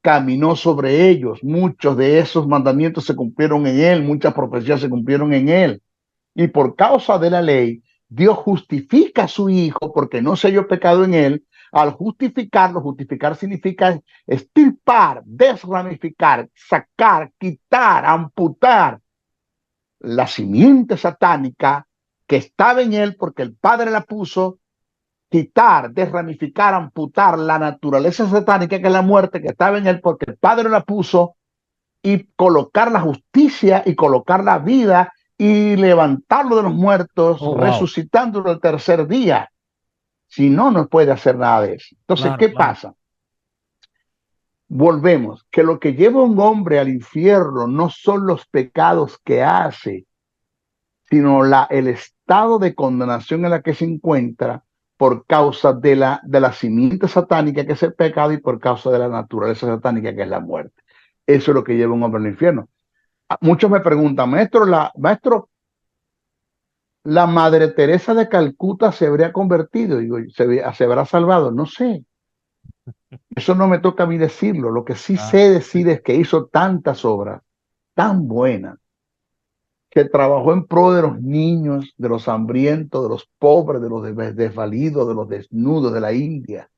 Caminó sobre ellos. Muchos de esos mandamientos se cumplieron en él, muchas profecías se cumplieron en él. Y por causa de la ley, Dios justifica a su Hijo porque no se halló pecado en él. Al justificarlo, justificar significa extirpar, desramificar, sacar, quitar, amputar la simiente satánica que estaba en él porque el Padre la puso, quitar, desramificar, amputar la naturaleza satánica que es la muerte que estaba en él porque el Padre la puso y colocar la justicia y colocar la vida y levantarlo de los muertos, resucitándolo el tercer día. Si no, no puede hacer nada de eso. Entonces, ¿qué pasa? Volvemos, que lo que lleva a un hombre al infierno no son los pecados que hace, sino el estado de condenación en la que se encuentra por causa de la simiente satánica que es el pecado y por causa de la naturaleza satánica que es la muerte. Eso es lo que lleva a un hombre al infierno. Muchos me preguntan, maestro, la Madre Teresa de Calcuta se habría convertido, digo, se habrá salvado, no sé. Eso no me toca a mí decirlo. Lo que sí sé decir es que hizo tantas obras tan buenas, que trabajó en pro de los niños, de los hambrientos, de los pobres, de los desvalidos, de los desnudos de la India.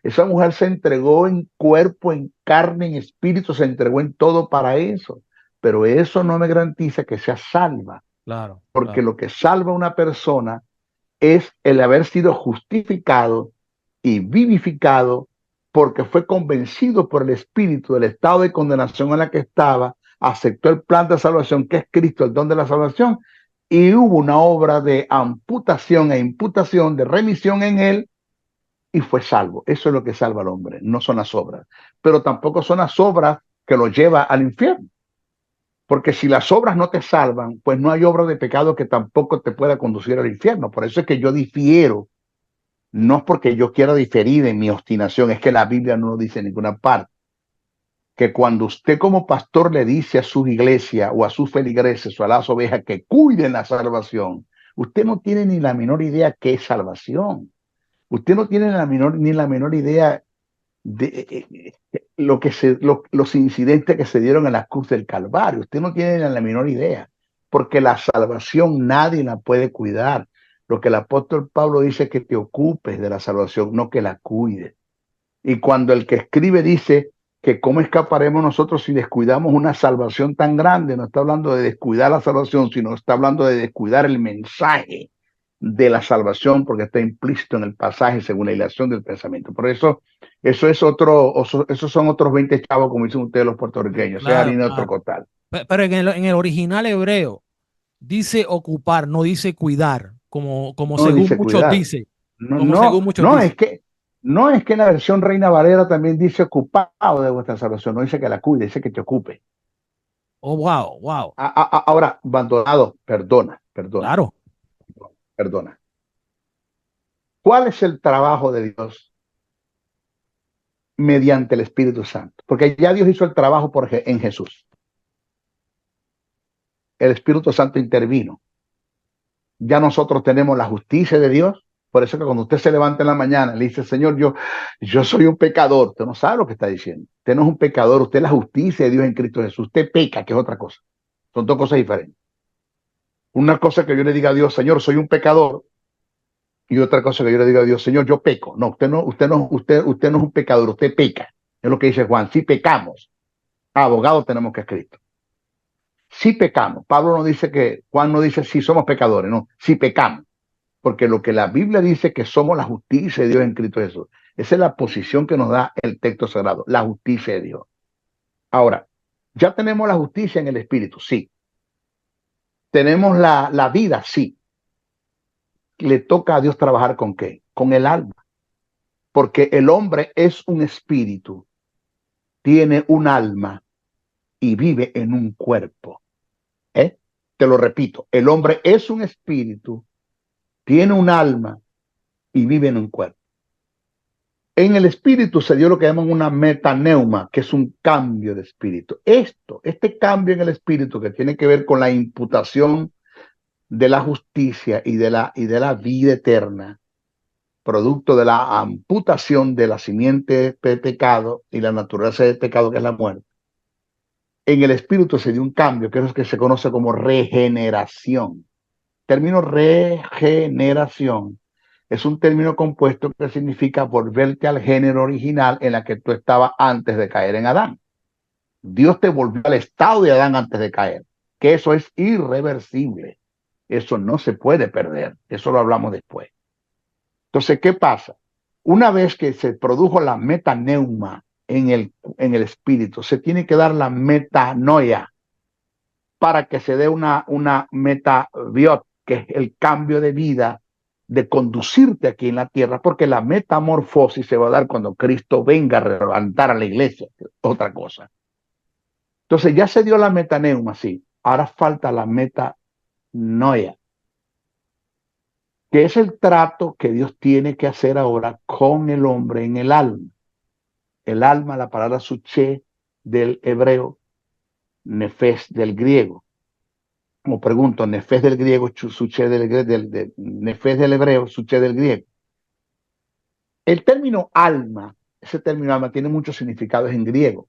Esa mujer se entregó en cuerpo, en carne, en espíritu, se entregó en todo para eso. Pero eso no me garantiza que sea salva. Claro. Porque lo que salva a una persona es el haber sido justificado y vivificado porque fue convencido por el Espíritu del estado de condenación en la que estaba, aceptó el plan de salvación que es Cristo, el don de la salvación, y hubo una obra de amputación e imputación, de remisión en él, y fue salvo. Eso es lo que salva al hombre, no son las obras. Pero tampoco son las obras que lo lleva al infierno. Porque si las obras no te salvan, pues no hay obra de pecado que tampoco te pueda conducir al infierno. Por eso es que yo difiero. No es porque yo quiera diferir en mi obstinación, es que la Biblia no lo dice en ninguna parte. Que cuando usted como pastor le dice a su iglesia o a sus feligreses o a las ovejas que cuiden la salvación, usted no tiene ni la menor idea qué es salvación. Usted no tiene ni la menor idea de los incidentes que se dieron en la cruz del Calvario. Usted no tiene ni la menor idea, porque la salvación nadie la puede cuidar. Lo que el apóstol Pablo dice es que te ocupes de la salvación, no que la cuides. Y cuando el que escribe dice que cómo escaparemos nosotros si descuidamos una salvación tan grande, no está hablando de descuidar la salvación, sino está hablando de descuidar el mensaje de la salvación, porque está implícito en el pasaje según la hilación del pensamiento. Por eso, esos son otros 20 chavos, como dicen ustedes los puertorriqueños, Claro, sea harina de otro claro. costal. Pero en el original hebreo dice ocupar, no dice cuidar, como No según dice muchos cuidar. dicen. No, Como según muchos no, dicen. no es que en la versión Reina Valera también dice ocupado de vuestra salvación, no dice que la cuide, dice que te ocupe. Oh, wow, wow. Ahora, abandonado, perdona. Claro. ¿Cuál es el trabajo de Dios mediante el Espíritu Santo? Porque ya Dios hizo el trabajo en Jesús. El Espíritu Santo intervino. Ya nosotros tenemos la justicia de Dios. Por eso que cuando usted se levanta en la mañana y le dice, Señor, yo soy un pecador, usted no sabe lo que está diciendo. Usted no es un pecador, usted es la justicia de Dios en Cristo Jesús. Usted peca, que es otra cosa. Son dos cosas diferentes. Una cosa que yo le diga a Dios, Señor, soy un pecador, y otra cosa que yo le diga a Dios, Señor, yo peco. No, usted no es un pecador, usted peca. Es lo que dice Juan, si pecamos, abogado tenemos que escrito. Si pecamos. Pablo no dice Juan no dice si somos pecadores, no, si pecamos. Porque lo que la Biblia dice que somos la justicia de Dios en Cristo Jesús. Esa es la posición que nos da el texto sagrado, la justicia de Dios. Ahora, ya tenemos la justicia en el Espíritu, sí. Tenemos la vida, sí. Le toca a Dios trabajar ¿con qué? Con el alma. Porque el hombre es un espíritu, tiene un alma y vive en un cuerpo. Te lo repito, el hombre es un espíritu, tiene un alma y vive en un cuerpo. En el espíritu se dio lo que llaman una metaneuma, que es un cambio de espíritu. Este cambio en el espíritu que tiene que ver con la imputación de la justicia y de la vida eterna, producto de la amputación de la simiente de pecado y la naturaleza del pecado, que es la muerte. En el espíritu se dio un cambio, que es lo que se conoce como regeneración. El término regeneración es un término compuesto que significa volverte al género original en la que tú estabas antes de caer en Adán. Dios te volvió al estado de Adán antes de caer, que eso es irreversible. Eso no se puede perder. Eso lo hablamos después. Entonces, ¿qué pasa? Una vez que se produjo la metaneuma en el espíritu, se tiene que dar la metanoia para que se dé una metabiot, que es el cambio de vida, de conducirte aquí en la tierra, porque la metamorfosis se va a dar cuando Cristo venga a levantar a la iglesia, otra cosa. Entonces ya se dio la metaneuma, sí. Ahora falta la metanoia, que es el trato que Dios tiene que hacer ahora con el hombre en el alma. El alma, la palabra suché del hebreo, nefes del griego. Como pregunto, nefes del griego, suché nefes del hebreo, suché del griego. El término alma, ese término alma tiene muchos significados en griego,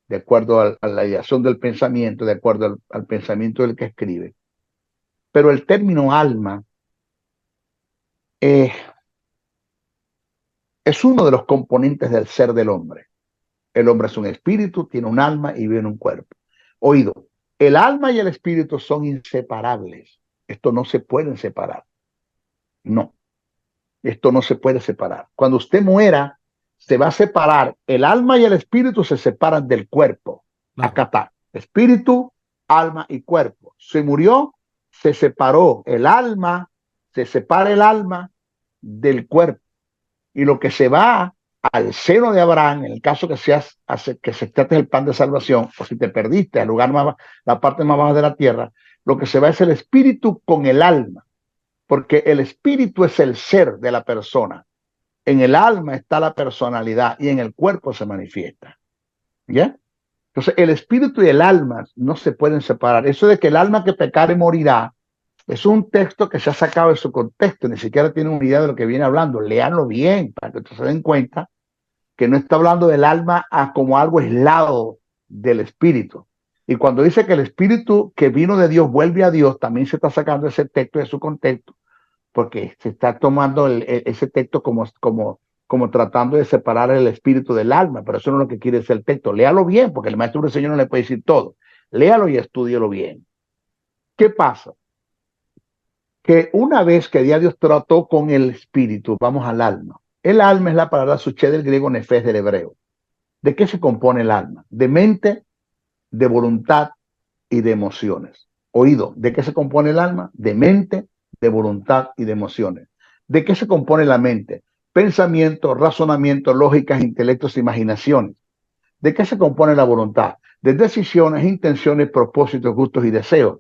de acuerdo a la ideación del pensamiento, de acuerdo al pensamiento del que escribe. Pero el término alma es uno de los componentes del ser del hombre. El hombre es un espíritu, tiene un alma y vive en un cuerpo. Oído, el alma y el espíritu son inseparables. Esto no se pueden separar. No, esto no se puede separar. Cuando usted muera, se va a separar. El alma y el espíritu se separan del cuerpo. Claro. Acá está. Espíritu, alma y cuerpo. Se murió, se separó el alma, se separa el alma del cuerpo. Y lo que se va al seno de Abraham, en el caso que que se trate del plan de salvación, o si te perdiste al lugar más, la parte más baja de la tierra, lo que se va es el espíritu con el alma, porque el espíritu es el ser de la persona. En el alma está la personalidad y en el cuerpo se manifiesta. ¿Ya? Entonces, el espíritu y el alma no se pueden separar. Eso de que el alma que pecare morirá, es un texto que se ha sacado de su contexto, ni siquiera tiene una idea de lo que viene hablando. Léanlo bien para que ustedes se den cuenta que no está hablando del alma como algo aislado del espíritu. Y cuando dice que el espíritu que vino de Dios vuelve a Dios, también se está sacando ese texto de su contexto, porque se está tomando ese texto como tratando de separar el espíritu del alma, pero eso no es lo que quiere decir el texto. Léalo bien, porque el maestro del Señor no le puede decir todo. Léalo y estúdielo bien. ¿Qué pasa? Que una vez que ya Dios trató con el espíritu, vamos al alma. El alma es la palabra suché del griego, nefes del hebreo. ¿De qué se compone el alma? De mente, de voluntad y de emociones. Oído, ¿de qué se compone el alma? De mente, de voluntad y de emociones. ¿De qué se compone la mente? Pensamiento, razonamiento, lógicas, intelectos, imaginaciones. ¿De qué se compone la voluntad? De decisiones, intenciones, propósitos, gustos y deseos.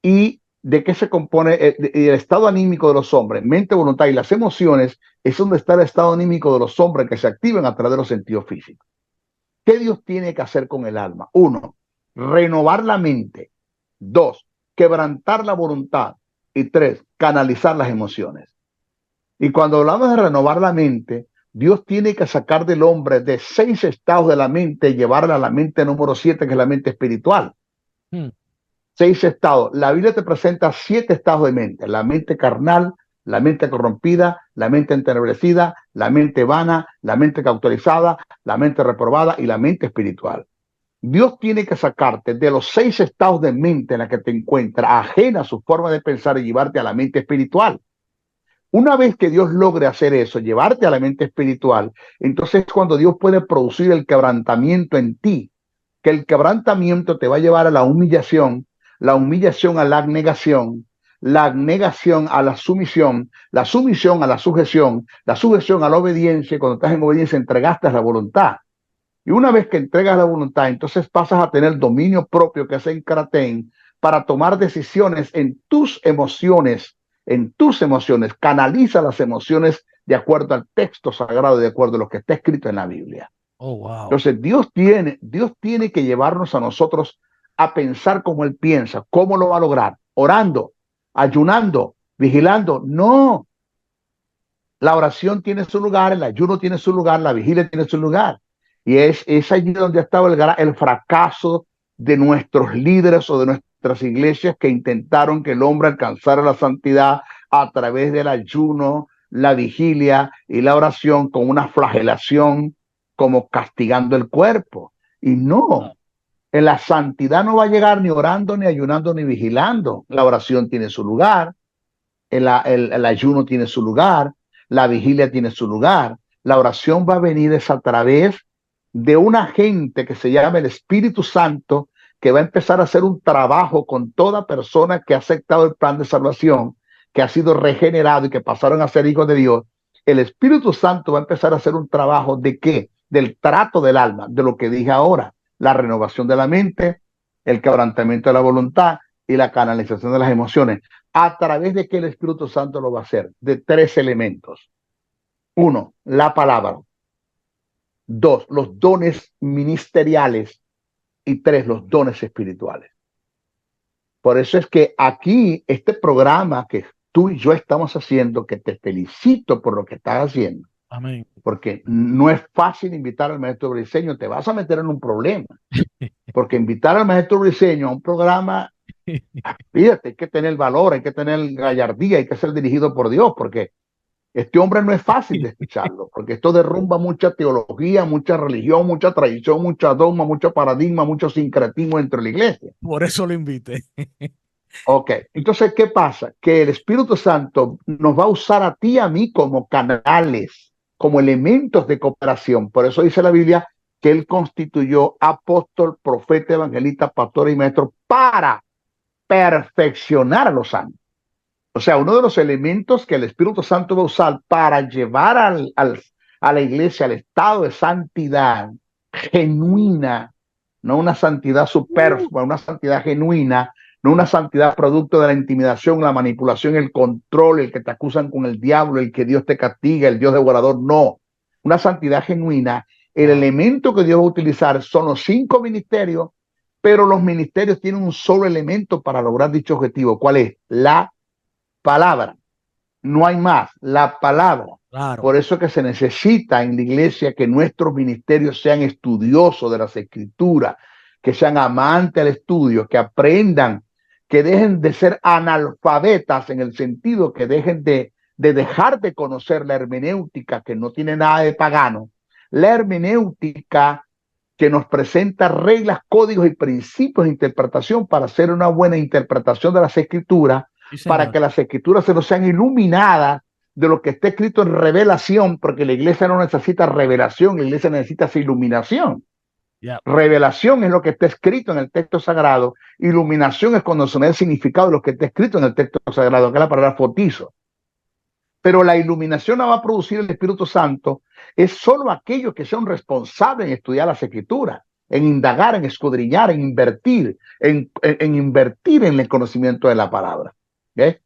¿Y de qué se compone el estado anímico de los hombres? Mente, voluntad y las emociones es donde está el estado anímico de los hombres que se activan a través de los sentidos físicos. ¿Qué Dios tiene que hacer con el alma? 1, renovar la mente. 2, quebrantar la voluntad. Y 3, canalizar las emociones. Y cuando hablamos de renovar la mente, Dios tiene que sacar del hombre de 6 estados de la mente y llevarla a la mente número 7, que es la mente espiritual. 6 estados. La Biblia te presenta 7 estados de mente. La mente carnal, la mente corrompida, la mente entenebrecida, la mente vana, la mente cauterizada, la mente reprobada y la mente espiritual. Dios tiene que sacarte de los 6 estados de mente en la que te encuentras, ajena a su forma de pensar, y llevarte a la mente espiritual. Una vez que Dios logre hacer eso, llevarte a la mente espiritual, entonces es cuando Dios puede producir el quebrantamiento en ti, que el quebrantamiento te va a llevar a la humillación a la abnegación a la sumisión a la sujeción a la obediencia, y cuando estás en obediencia entregaste la voluntad. Y una vez que entregas la voluntad, entonces pasas a tener dominio propio, que es en Karatén, para tomar decisiones en tus emociones. Canaliza las emociones de acuerdo al texto sagrado, de acuerdo a lo que está escrito en la Biblia. Oh, wow. Entonces Dios tiene que llevarnos a nosotros a pensar como Él piensa. ¿Cómo lo va a lograr? Orando, ayunando, vigilando. No. La oración tiene su lugar, el ayuno tiene su lugar, la vigilia tiene su lugar. Y es allí donde ha estado el fracaso de nuestros líderes o de nuestras iglesias, que intentaron que el hombre alcanzara la santidad a través del ayuno, la vigilia y la oración, con una flagelación, como castigando el cuerpo. Y no, en la santidad no va a llegar ni orando, ni ayunando, ni vigilando. La oración tiene su lugar, el ayuno tiene su lugar, la vigilia tiene su lugar. La oración va a venir a través de un agente que se llama el Espíritu Santo, que va a empezar a hacer un trabajo con toda persona que ha aceptado el plan de salvación, que ha sido regenerado y que pasaron a ser hijos de Dios. El Espíritu Santo va a empezar a hacer un trabajo ¿de qué? Del trato del alma, de lo que dije ahora, la renovación de la mente, el quebrantamiento de la voluntad y la canalización de las emociones. ¿A través de qué el Espíritu Santo lo va a hacer? De 3 elementos. 1, la palabra. 2, los dones ministeriales. Y 3, los dones espirituales. Por eso es que aquí, este programa que tú y yo estamos haciendo, que te felicito por lo que estás haciendo. Amén. Porque no es fácil invitar al maestro Briceño, te vas a meter en un problema. Porque invitar al maestro Briceño a un programa, fíjate, hay que tener valor, hay que tener gallardía, hay que ser dirigido por Dios, porque este hombre no es fácil de escucharlo, porque esto derrumba mucha teología, mucha religión, mucha tradición, mucha dogma, mucho paradigma, mucho sincretismo entre la iglesia. Por eso lo invité. Ok, entonces, ¿qué pasa? Que el Espíritu Santo nos va a usar a ti y a mí como canales, como elementos de cooperación. Por eso dice la Biblia que Él constituyó apóstol, profeta, evangelista, pastor y maestro para perfeccionar a los santos. O sea, uno de los elementos que el Espíritu Santo va a usar para llevar a la iglesia al estado de santidad genuina, no una santidad superflua, una santidad genuina, no una santidad producto de la intimidación, la manipulación, el control, el que te acusan con el diablo, el que Dios te castiga, el Dios devorador, no. Una santidad genuina, el elemento que Dios va a utilizar son los 5 ministerios, pero los ministerios tienen un solo elemento para lograr dicho objetivo. ¿Cuál es? La palabra. No hay más, la palabra. Claro. Por eso que se necesita en la iglesia que nuestros ministerios sean estudiosos de las escrituras, que sean amantes al estudio, que aprendan, que dejen de ser analfabetas en el sentido que dejen de dejar de conocer la hermenéutica, que no tiene nada de pagano, la hermenéutica que nos presenta reglas, códigos y principios de interpretación para hacer una buena interpretación de las escrituras, Sí, para señor. que las escrituras se nos sean iluminadas de lo que está escrito en revelación, porque la iglesia no necesita revelación, la iglesia necesita esa iluminación. Yeah. Revelación es lo que está escrito en el texto sagrado, iluminación es cuando se da el significado de lo que está escrito en el texto sagrado, que es la palabra fotizo. Pero la iluminación la va a producir el Espíritu Santo, es solo aquellos que son responsables en estudiar las escrituras, en indagar, en escudriñar, en invertir, en invertir en el conocimiento de la palabra. ¿Okay?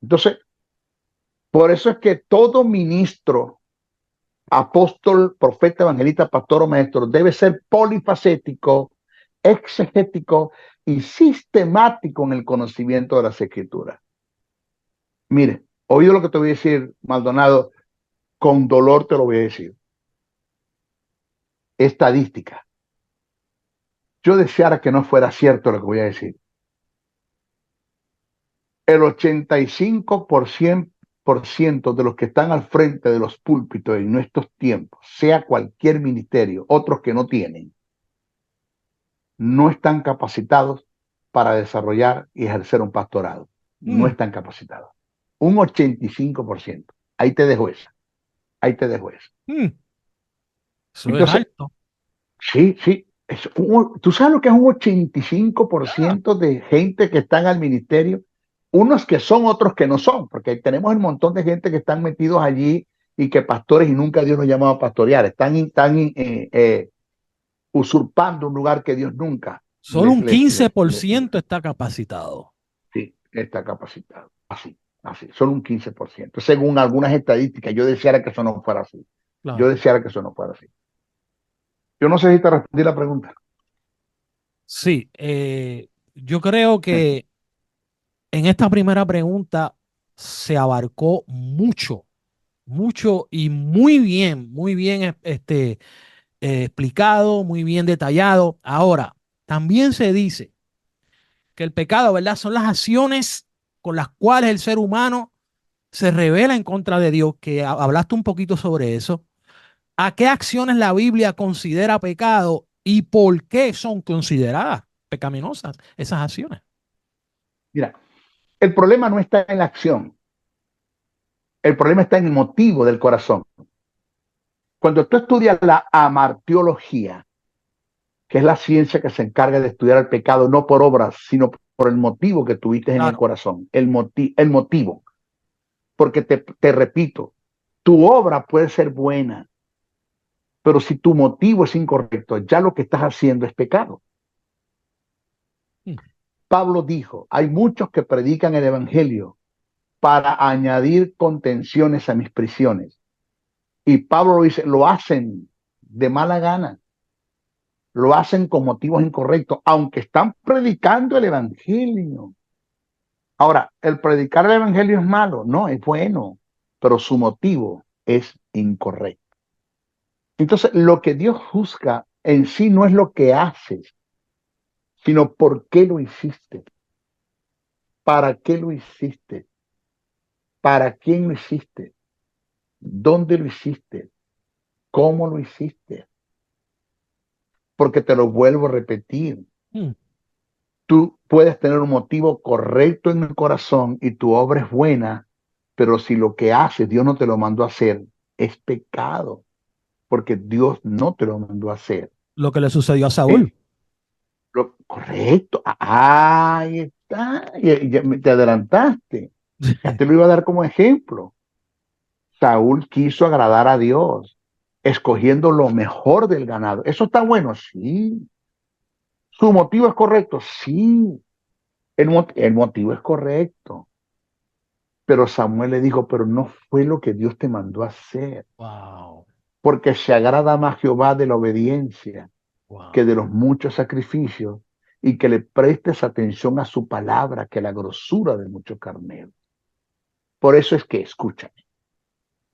Entonces, por eso es que todo ministro, apóstol, profeta, evangelista, pastor o maestro debe ser polifacético, exegético y sistemático en el conocimiento de las escrituras. Mire, oído lo que te voy a decir, Maldonado, con dolor te lo voy a decir. Estadística. Yo deseara que no fuera cierto lo que voy a decir. El 85% de los que están al frente de los púlpitos en nuestros tiempos, sea cualquier ministerio, otros que no tienen, no están capacitados para desarrollar y ejercer un pastorado. No están capacitados. Un 85%. Ahí te dejo esa. Ahí te dejo esa. Eso Entonces, es alto. Sí. ¿Tú sabes lo que es un 85% de gente que están al ministerio? Unos que son, otros que no son, porque tenemos un montón de gente que están metidos allí y que pastores y nunca Dios nos llamaba a pastorear. Están usurpando un lugar que Dios nunca. Solo un 15% está capacitado. Sí, está capacitado. Así. Solo un 15%. Según algunas estadísticas, yo deseara que eso no fuera así. Claro. Yo deseara que eso no fuera así. Yo no sé si te respondí la pregunta. Sí, yo creo que en esta primera pregunta se abarcó mucho y muy bien explicado, muy bien detallado. Ahora, también se dice que el pecado, ¿verdad? Son las acciones con las cuales el ser humano se revela en contra de Dios, que hablaste un poquito sobre eso. ¿A qué acciones la Biblia considera pecado y por qué son consideradas pecaminosas esas acciones? Mira, el problema no está en la acción. El problema está en el motivo del corazón. Cuando tú estudias la amartiología, que es la ciencia que se encarga de estudiar el pecado, no por obras, sino por el motivo que tuviste en el corazón. El motivo. Porque te repito, tu obra puede ser buena, pero si tu motivo es incorrecto, ya lo que estás haciendo es pecado. Pablo dijo, hay muchos que predican el evangelio para añadir contenciones a mis prisiones. Y Pablo lo dice, lo hacen de mala gana. Lo hacen con motivos incorrectos, aunque están predicando el evangelio. Ahora, el predicar el evangelio es malo, no, es bueno, pero su motivo es incorrecto. Entonces, lo que Dios juzga en sí no es lo que haces, sino por qué lo hiciste. ¿Para qué lo hiciste? ¿Para quién lo hiciste? ¿Dónde lo hiciste? ¿Cómo lo hiciste? Porque te lo vuelvo a repetir. Tú puedes tener un motivo correcto en el corazón y tu obra es buena, pero si lo que haces Dios no te lo mandó a hacer, es pecado, porque Dios no te lo mandó a hacer. Lo que le sucedió a Saúl. Correcto. Ahí está. Ya te adelantaste. Te lo iba a dar como ejemplo. Saúl quiso agradar a Dios. escogiendo lo mejor del ganado. ¿Eso está bueno? Sí. ¿Su motivo es correcto? Sí. El motivo es correcto. Pero Samuel le dijo, pero no fue lo que Dios te mandó a hacer. Wow. Porque se agrada más Jehová de la obediencia que de Wow. los muchos sacrificios, y que le prestes atención a su palabra que la grosura de muchos carneros. Por eso es que, escúchame,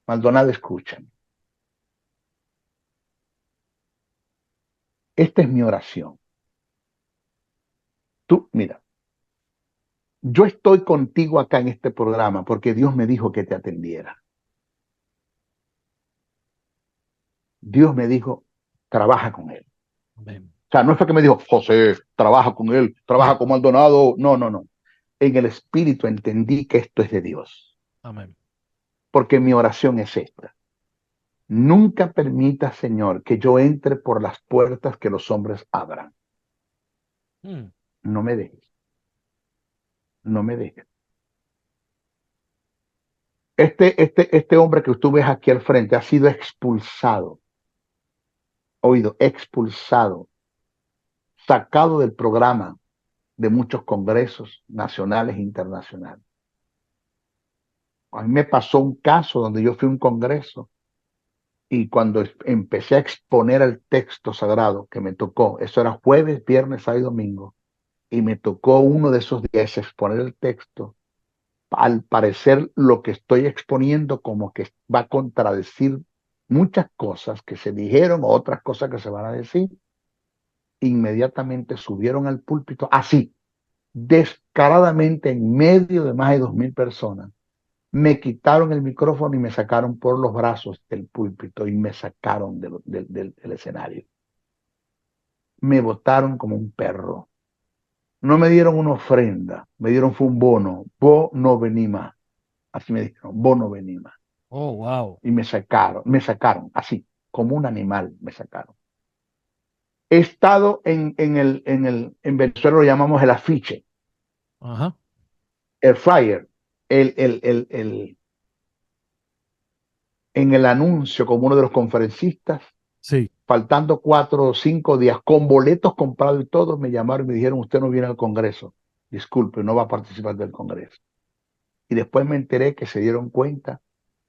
Maldonado, escúchame. Esta es mi oración. Tú, mira, yo estoy contigo acá en este programa porque Dios me dijo que te atendiera. Dios me dijo, trabaja con él. Amén. O sea, no fue que me dijo, José, trabaja con él, trabaja con Maldonado. No, no, no. En el espíritu entendí que esto es de Dios. Amén. Porque mi oración es esta. Nunca permita, Señor, que yo entre por las puertas que los hombres abran. Mm. No me dejes. No me dejes. Este hombre que tú ves aquí al frente ha sido expulsado. Oído, expulsado. Sacado del programa de muchos congresos nacionales e internacionales. A mí me pasó un caso donde yo fui a un congreso y cuando empecé a exponer el texto sagrado que me tocó, eso era jueves, viernes, sábado y domingo, y me tocó uno de esos días exponer el texto, al parecer lo que estoy exponiendo como que va a contradecir muchas cosas que se dijeron o otras cosas que se van a decir, inmediatamente subieron al púlpito así, descaradamente en medio de más de 2.000 personas. Me quitaron el micrófono y me sacaron por los brazos del púlpito y me sacaron del escenario. Me botaron como un perro. No me dieron una ofrenda, me dieron fue un bono. Vos no vení más. Así me dijeron, vos no vení más. Oh, wow. Y me sacaron, así, como un animal me sacaron. He estado en Venezuela lo llamamos el afiche, Ajá. el flyer, el, en el anuncio como uno de los conferencistas, Sí. faltando 4 o 5 días, con boletos comprados y todo, me llamaron y me dijeron, usted no viene al Congreso. Disculpe, no va a participar del Congreso. Y después me enteré que se dieron cuenta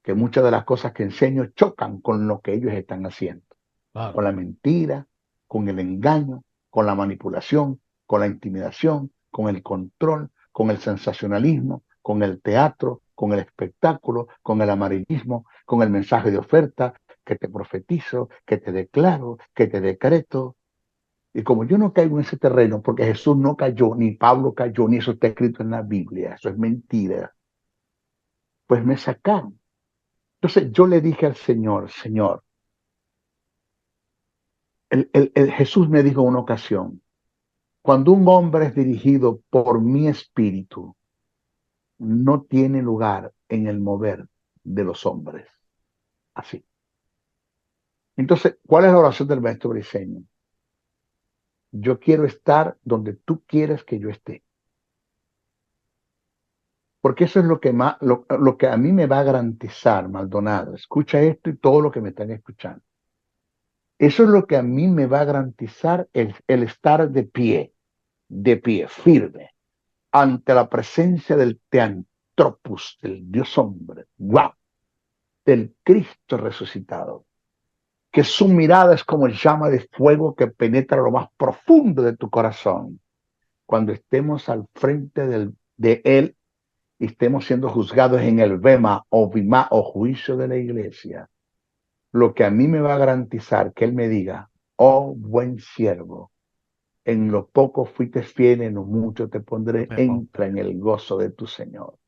que muchas de las cosas que enseño chocan con lo que ellos están haciendo. Claro. Con la mentira, con el engaño, con la manipulación, con la intimidación, con el control, con el sensacionalismo, con el teatro, con el espectáculo, con el amarillismo, con el mensaje de oferta, que te profetizo, que te declaro, que te decreto. Y como yo no caigo en ese terreno, porque Jesús no cayó, ni Pablo cayó, ni eso está escrito en la Biblia, eso es mentira, pues me sacaron. Entonces yo le dije al Señor, Señor, el Jesús me dijo en una ocasión, cuando un hombre es dirigido por mi espíritu, no tiene lugar en el mover de los hombres. Así. Entonces, ¿cuál es la oración del maestro Briseño? Yo quiero estar donde tú quieres que yo esté. Porque eso es lo que, más, lo que a mí me va a garantizar, Maldonado. Escucha esto y todo lo que me están escuchando. Eso es lo que a mí me va a garantizar el estar de pie, firme, ante la presencia del Teantropus, del Dios hombre, wow, del Cristo resucitado, que su mirada es como el llama de fuego que penetra lo más profundo de tu corazón. Cuando estemos al frente de Él y estemos siendo juzgados en el Bema o Bima o juicio de la iglesia, lo que a mí me va a garantizar que Él me diga, oh buen siervo, en lo poco fuiste fiel, en lo mucho te pondré, entra en el gozo de tu Señor.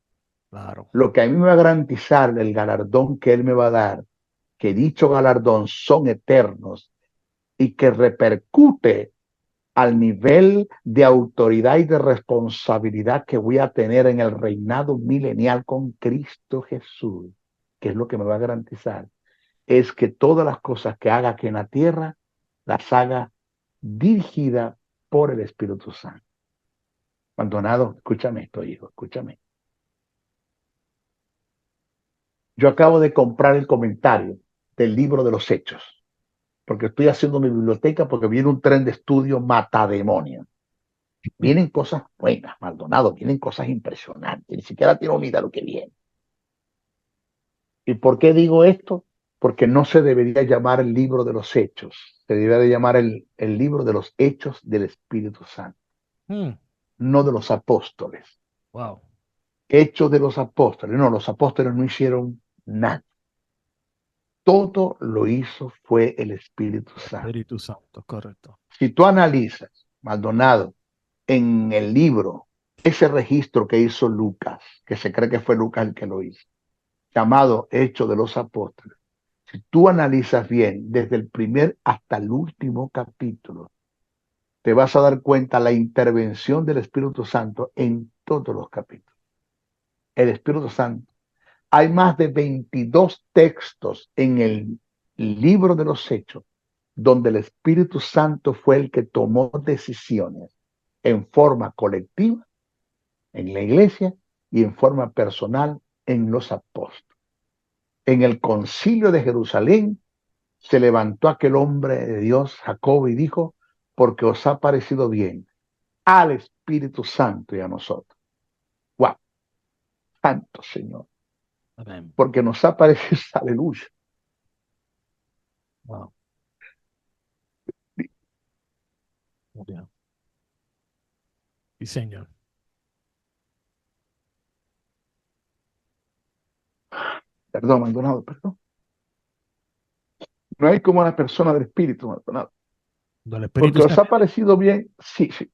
Claro. Lo que a mí me va a garantizar el galardón que Él me va a dar, que dicho galardón son eternos y que repercute al nivel de autoridad y de responsabilidad que voy a tener en el reinado milenial con Cristo Jesús, que es lo que me va a garantizar, es que todas las cosas que haga aquí en la tierra, las haga dirigida por el Espíritu Santo. Maldonado, escúchame esto, hijo, escúchame. Yo acabo de comprar el comentario del libro de los Hechos, porque estoy haciendo mi biblioteca, porque viene un tren de estudio matademonios. Vienen cosas buenas, Maldonado, vienen cosas impresionantes, ni siquiera tiene unidad lo que viene. ¿Y por qué digo esto? Porque no se debería llamar el libro de los Hechos, se debería de llamar el libro de los Hechos del Espíritu Santo, no de los apóstoles. Wow. Hechos de los apóstoles. No, los apóstoles no hicieron nada. Todo lo hizo fue el Espíritu Santo. Espíritu Santo, correcto. Si tú analizas, Maldonado, en el libro, ese registro que hizo Lucas, que se cree que fue Lucas el que lo hizo, llamado Hechos de los Apóstoles, si tú analizas bien, desde el primer hasta el último capítulo, te vas a dar cuenta la intervención del Espíritu Santo en todos los capítulos. El Espíritu Santo. Hay más de 22 textos en el libro de los Hechos donde el Espíritu Santo fue el que tomó decisiones en forma colectiva en la iglesia y en forma personal en los apóstoles. En el concilio de Jerusalén se levantó aquel hombre de Dios, Jacobo, y dijo, porque os ha parecido bien al Espíritu Santo y a nosotros. ¡Wow! Santo Señor. Amén. Porque nos ha parecido, aleluya. Wow. Bien. Sí, Señor. Perdón, Maldonado, perdón. No hay como una persona del Espíritu, Maldonado. Del Espíritu Porque os Santo. ha parecido bien, sí, sí.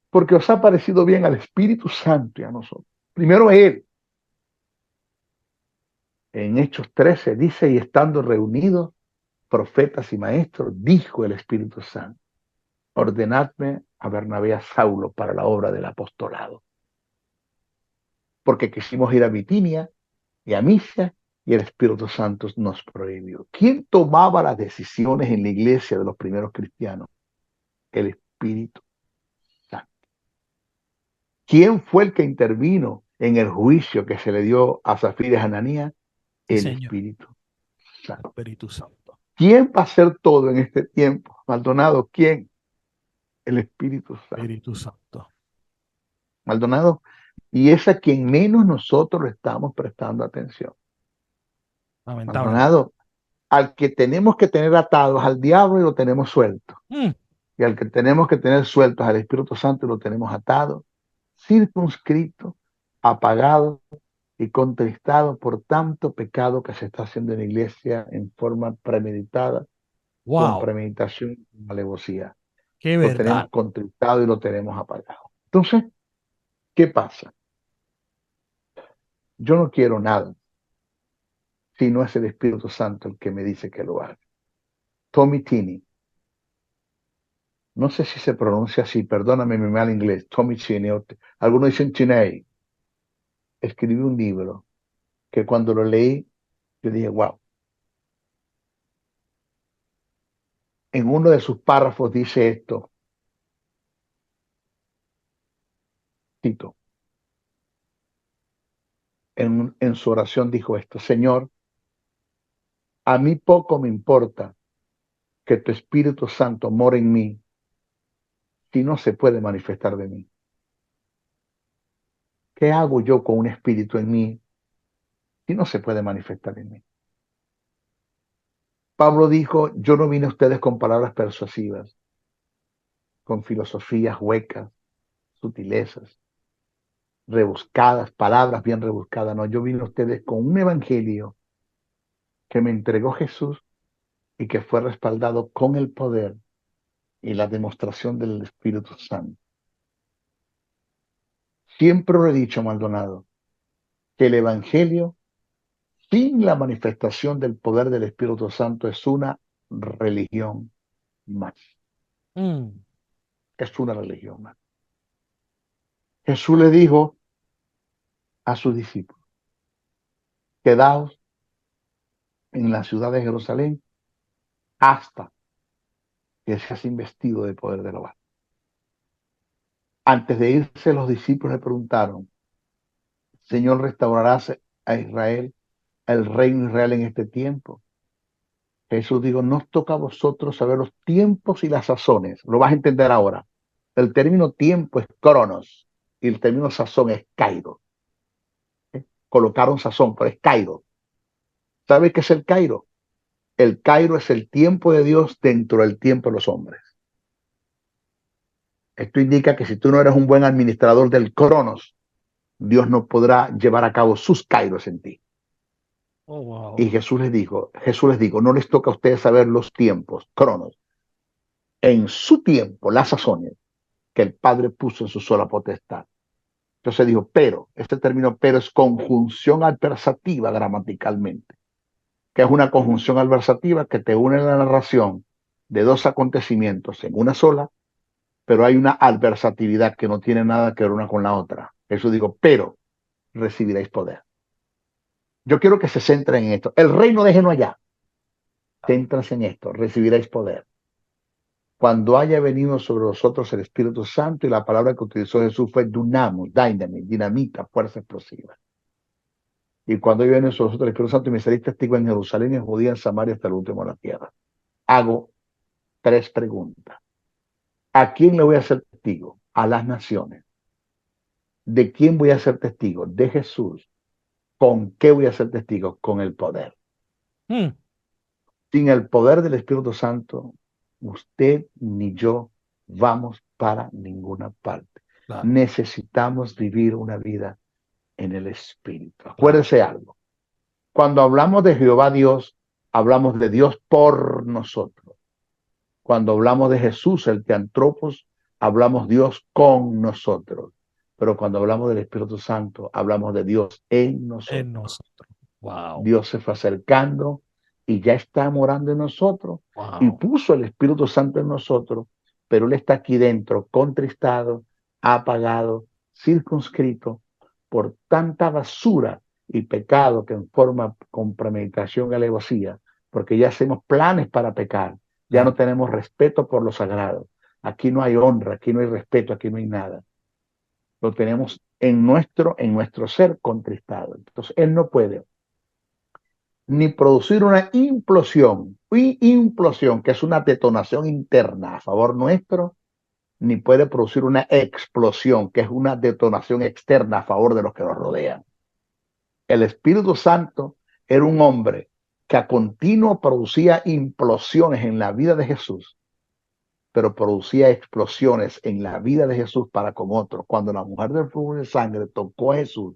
Porque os ha parecido bien al Espíritu Santo y a nosotros. Primero Él. En Hechos 13 dice, y estando reunidos, profetas y maestros, dijo el Espíritu Santo, ordenadme a Bernabé y a Saulo para la obra del apostolado. Porque quisimos ir a Bitinia y a Misia, y el Espíritu Santo nos prohibió. ¿Quién tomaba las decisiones en la iglesia de los primeros cristianos? El Espíritu Santo. ¿Quién fue el que intervino en el juicio que se le dio a Zafira y Ananías? Sí, El Señor. Espíritu Santo. Espíritu Santo. ¿Quién va a hacer todo en este tiempo? Maldonado, ¿quién? El Espíritu Santo. Espíritu Santo. Maldonado, y es a quien menos nosotros le estamos prestando atención. Lamentable. Maldonado, al que tenemos que tener atados al diablo y lo tenemos suelto. Y al que tenemos que tener sueltos al Espíritu Santo y lo tenemos atado, circunscrito, apagado y contristado por tanto pecado que se está haciendo en la iglesia en forma premeditada, con Wow. premeditación y alevosía. Qué Lo verdad. tenemos contristado y lo tenemos apagado. Entonces, ¿qué pasa? Yo no quiero nada si no es el Espíritu Santo el que me dice que lo haga. Tommy Tini, no sé si se pronuncia así, perdóname mi mal inglés, Tommy Tini, algunos dicen Chiney, escribió un libro que cuando lo leí, yo dije, wow. En uno de sus párrafos dice esto, Tito, en su oración dijo esto, Señor, a mí poco me importa que tu Espíritu Santo more en mí si no se puede manifestar de mí. ¿Qué hago yo con un espíritu en mí si no se puede manifestar en mí? Pablo dijo, yo no vine a ustedes con palabras persuasivas, con filosofías huecas, sutilezas, rebuscadas, palabras bien rebuscadas. No, yo vine a ustedes con un evangelio que me entregó Jesús y que fue respaldado con el poder y la demostración del Espíritu Santo. Siempre lo he dicho, Maldonado, que el evangelio sin la manifestación del poder del Espíritu Santo es una religión más. Es una religión más. Jesús le dijo a sus discípulos, quedaos en la ciudad de Jerusalén hasta que seas investido de poder de lo alto. Antes de irse, los discípulos le preguntaron, Señor, ¿restaurarás a Israel, el reino de Israel en este tiempo? Jesús dijo, nos toca a vosotros saber los tiempos y las sazones. Lo vas a entender ahora. El término tiempo es cronos y el término sazón es kairos. Colocaron sazón, pero es kairos. ¿Sabe qué es el kairos? El kairos es el tiempo de Dios dentro del tiempo de los hombres. Esto indica que si tú no eres un buen administrador del cronos, Dios no podrá llevar a cabo sus kairos en ti. Oh, wow. Y Jesús les dijo, no les toca a ustedes saber los tiempos, cronos. En su tiempo, las sazones que el Padre puso en su sola potestad. Entonces dijo, pero, este término pero es conjunción adversativa gramaticalmente, que es una conjunción adversativa que te une en la narración de dos acontecimientos en una sola, pero hay una adversatividad que no tiene nada que ver una con la otra. Jesús dijo, pero recibiréis poder. Yo quiero que se centren en esto. El reino déjenlo allá. Céntrense en esto. Recibiréis poder cuando haya venido sobre vosotros el Espíritu Santo, y la palabra que utilizó Jesús fue dunamos, dynamite, dinamita, fuerza explosiva. Y cuando haya venido sobre vosotros el Espíritu Santo, y me seréis testigo en Jerusalén, en Judía, en Samaria, hasta el último de la tierra. Hago 3 preguntas. ¿A quién le voy a ser testigo? A las naciones. ¿De quién voy a ser testigo? De Jesús. ¿Con qué voy a ser testigo? Con el poder. Sin el poder del Espíritu Santo, usted ni yo vamos para ninguna parte. Claro. Necesitamos vivir una vida en el Espíritu. Acuérdese algo. Cuando hablamos de Jehová Dios, hablamos de Dios por nosotros. Cuando hablamos de Jesús, el Teantropos, hablamos Dios con nosotros. Pero cuando hablamos del Espíritu Santo, hablamos de Dios en nosotros. En nosotros. Wow. Dios se fue acercando y ya está morando en nosotros. Wow. Y puso el Espíritu Santo en nosotros, pero Él está aquí dentro, contristado, apagado, circunscrito por tanta basura y pecado que en forma con premeditación y alevosía, porque ya hacemos planes para pecar, ya no tenemos respeto por lo sagrado. Aquí no hay honra, aquí no hay respeto, aquí no hay nada. Lo tenemos en nuestro ser contristado. Entonces Él no puede ni producir una implosión, que es una detonación interna a favor nuestro, ni puede producir una explosión, que es una detonación externa a favor de los que nos rodean. El Espíritu Santo era un hombre que a continuo producía implosiones en la vida de Jesús, pero producía explosiones en la vida de Jesús para con otros. Cuando la mujer del flujo de sangre tocó a Jesús,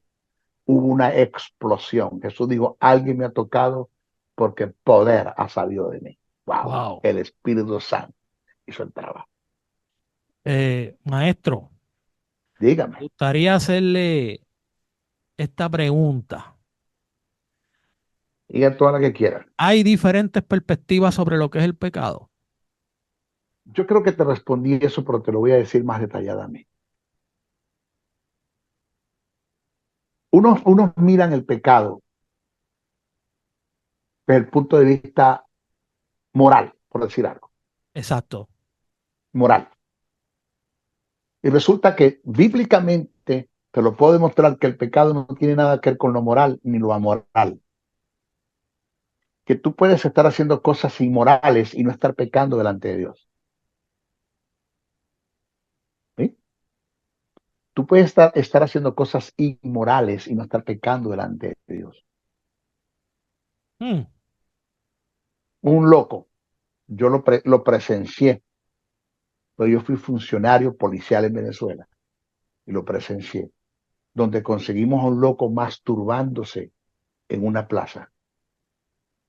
hubo una explosión. Jesús dijo, alguien me ha tocado porque poder ha salido de mí. Wow. El Espíritu Santo hizo el trabajo. Maestro, dígame. Me gustaría hacerle esta pregunta. Diga toda la que quiera. ¿Hay diferentes perspectivas sobre lo que es el pecado? Yo creo que te respondí eso, pero te lo voy a decir más detalladamente. Unos miran el pecado desde el punto de vista moral, por decir algo. Exacto. Moral. Y resulta que bíblicamente te lo puedo demostrar que el pecado no tiene nada que ver con lo moral ni lo amoral. Que tú puedes estar haciendo cosas inmorales y no estar pecando delante de Dios. ¿Sí? Tú puedes estar haciendo cosas inmorales y no estar pecando delante de Dios. Un loco, yo lo presencié, pero yo fui funcionario policial en Venezuela y lo presencié, donde conseguimos a un loco masturbándose en una plaza,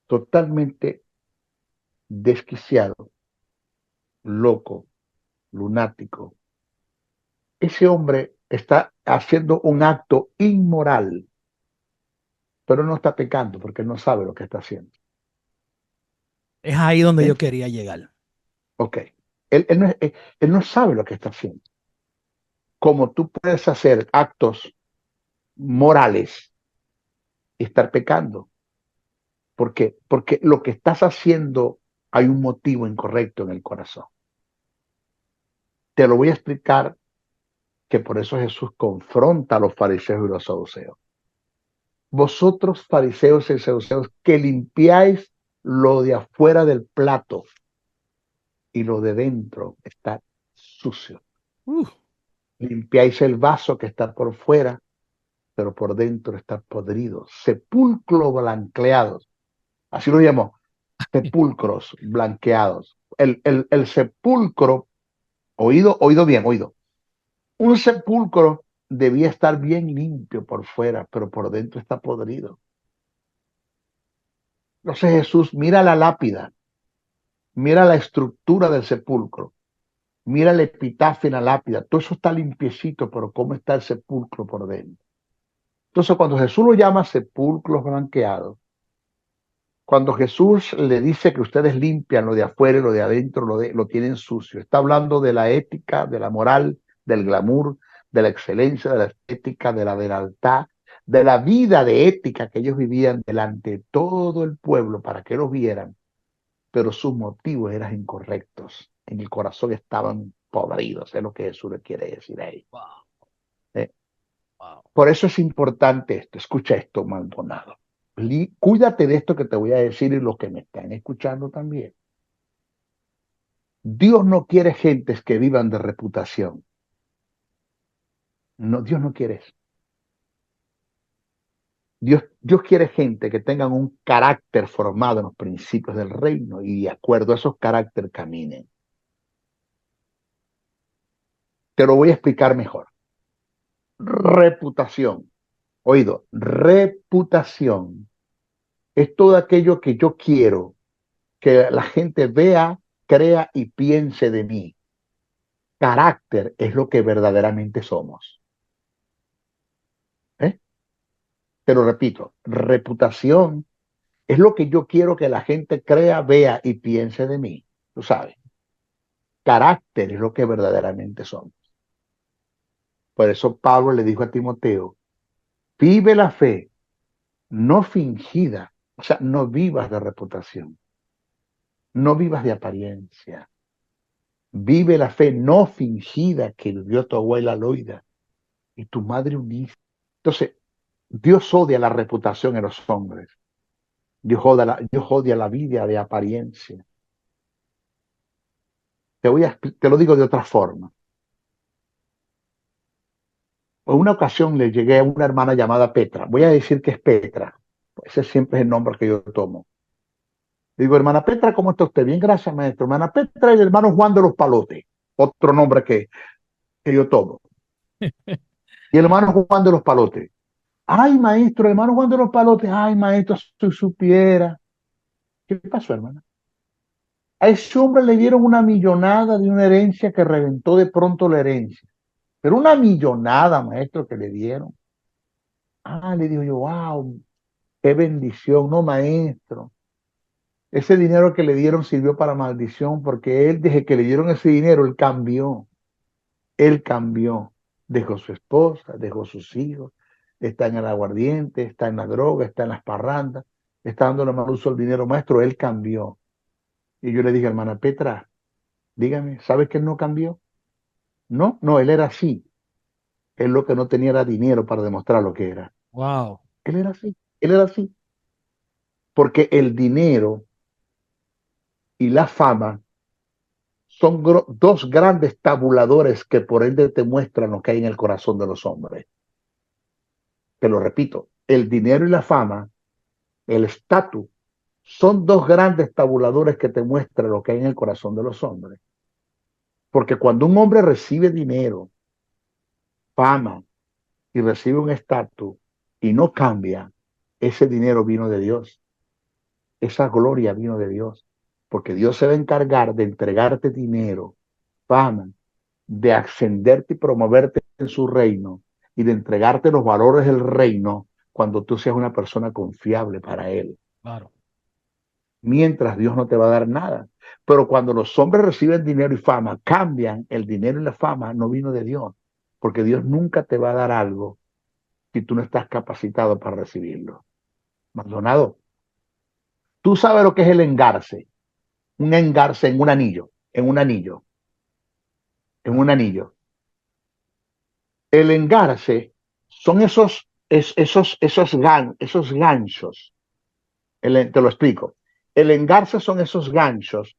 totalmente desquiciado, loco, lunático. Ese hombre está haciendo un acto inmoral, pero no está pecando porque él no sabe lo que está haciendo. Es ahí donde yo quería llegar. Ok. Él no sabe lo que está haciendo. Como tú puedes hacer actos morales y estar pecando. ¿Por qué? Porque lo que estás haciendo hay un motivo incorrecto en el corazón. Te lo voy a explicar, que por eso Jesús confronta a los fariseos y los saduceos. Vosotros, fariseos y saduceos, que limpiáis lo de afuera del plato y lo de dentro está sucio. Limpiáis el vaso que está por fuera, pero por dentro está podrido. Sepulcros blanqueados. Así lo llamó. Sepulcros blanqueados. El sepulcro, oído bien, oído. Un sepulcro debía estar bien limpio por fuera, pero por dentro está podrido. Entonces Jesús mira la lápida, mira la estructura del sepulcro, mira el epitafio en la lápida. Todo eso está limpiecito, pero ¿cómo está el sepulcro por dentro? Entonces cuando Jesús lo llama sepulcros blanqueados, cuando Jesús le dice que ustedes limpian lo de afuera y lo de adentro, lo tienen sucio, está hablando de la ética, de la moral, del glamour, de la excelencia, de la estética, de la lealtad, de la vida de ética que ellos vivían delante de todo el pueblo para que los vieran, pero sus motivos eran incorrectos. En el corazón estaban podridos, es lo que Jesús le quiere decir a ellos. Wow. Wow. Por eso es importante esto. Escucha esto, Maldonado. Cuídate de esto que te voy a decir y los que me están escuchando también. Dios no quiere gentes que vivan de reputación. No, Dios no quiere eso. Dios quiere gente que tengan un carácter formado en los principios del reino y de acuerdo a esos caracteres caminen. Te lo voy a explicar mejor. Reputación. Oído, reputación es todo aquello que yo quiero que la gente vea, crea y piense de mí. Carácter es lo que verdaderamente somos. Te lo repito, reputación es lo que yo quiero que la gente crea, vea y piense de mí. Tú sabes. Carácter es lo que verdaderamente somos. Por eso Pablo le dijo a Timoteo, vive la fe, no fingida. O sea, no vivas de reputación. No vivas de apariencia. Vive la fe no fingida que vivió tu abuela Loida y tu madre Eunice. Entonces, Dios odia la reputación en los hombres. Dios odia la vida de apariencia. Te lo digo de otra forma. En una ocasión le llegué a una hermana llamada Petra. Voy a decir que es Petra. Ese siempre es el nombre que yo tomo. Digo, hermana Petra, ¿cómo está usted? Bien, gracias, maestro. Hermana Petra y el hermano Juan de los Palotes. Otro nombre que yo tomo. Y el hermano Juan de los Palotes. Ay, maestro, el hermano Juan de los Palotes. Ay, maestro, si supiera. ¿Qué pasó, hermana? A ese hombre le dieron una millonada de una herencia que reventó de pronto la herencia. Pero una millonada, maestro, que le dieron. Ah, le digo yo, wow, qué bendición, no, maestro. Ese dinero que le dieron sirvió para maldición porque él, desde que le dieron ese dinero, él cambió. Él cambió. Dejó su esposa, dejó sus hijos, está en el aguardiente, está en la droga, está en las parrandas, está dándole mal uso al dinero, maestro, él cambió. Y yo le dije, hermana Petra, dígame, ¿sabes que él no cambió? No, él era así. Él lo que no tenía era dinero para demostrar lo que era. Wow. Él era así. Porque el dinero y la fama son dos grandes tabuladores que por ende te muestran lo que hay en el corazón de los hombres. Te lo repito, el dinero y la fama, el estatus, son dos grandes tabuladores que te muestran lo que hay en el corazón de los hombres. Porque cuando un hombre recibe dinero, fama y recibe un estatus y no cambia, ese dinero vino de Dios. Esa gloria vino de Dios. Porque Dios se va a encargar de entregarte dinero, fama, de ascenderte y promoverte en su reino y de entregarte los valores del reino cuando tú seas una persona confiable para Él. Claro. Mientras Dios no te va a dar nada. Pero cuando los hombres reciben dinero y fama, cambian, el dinero y la fama no vino de Dios, porque Dios nunca te va a dar algo si tú no estás capacitado para recibirlo. Maldonado, tú sabes lo que es el engarce. Un engarce en un anillo. El engarce son esos ganchos. Te lo explico. El engarce son esos ganchos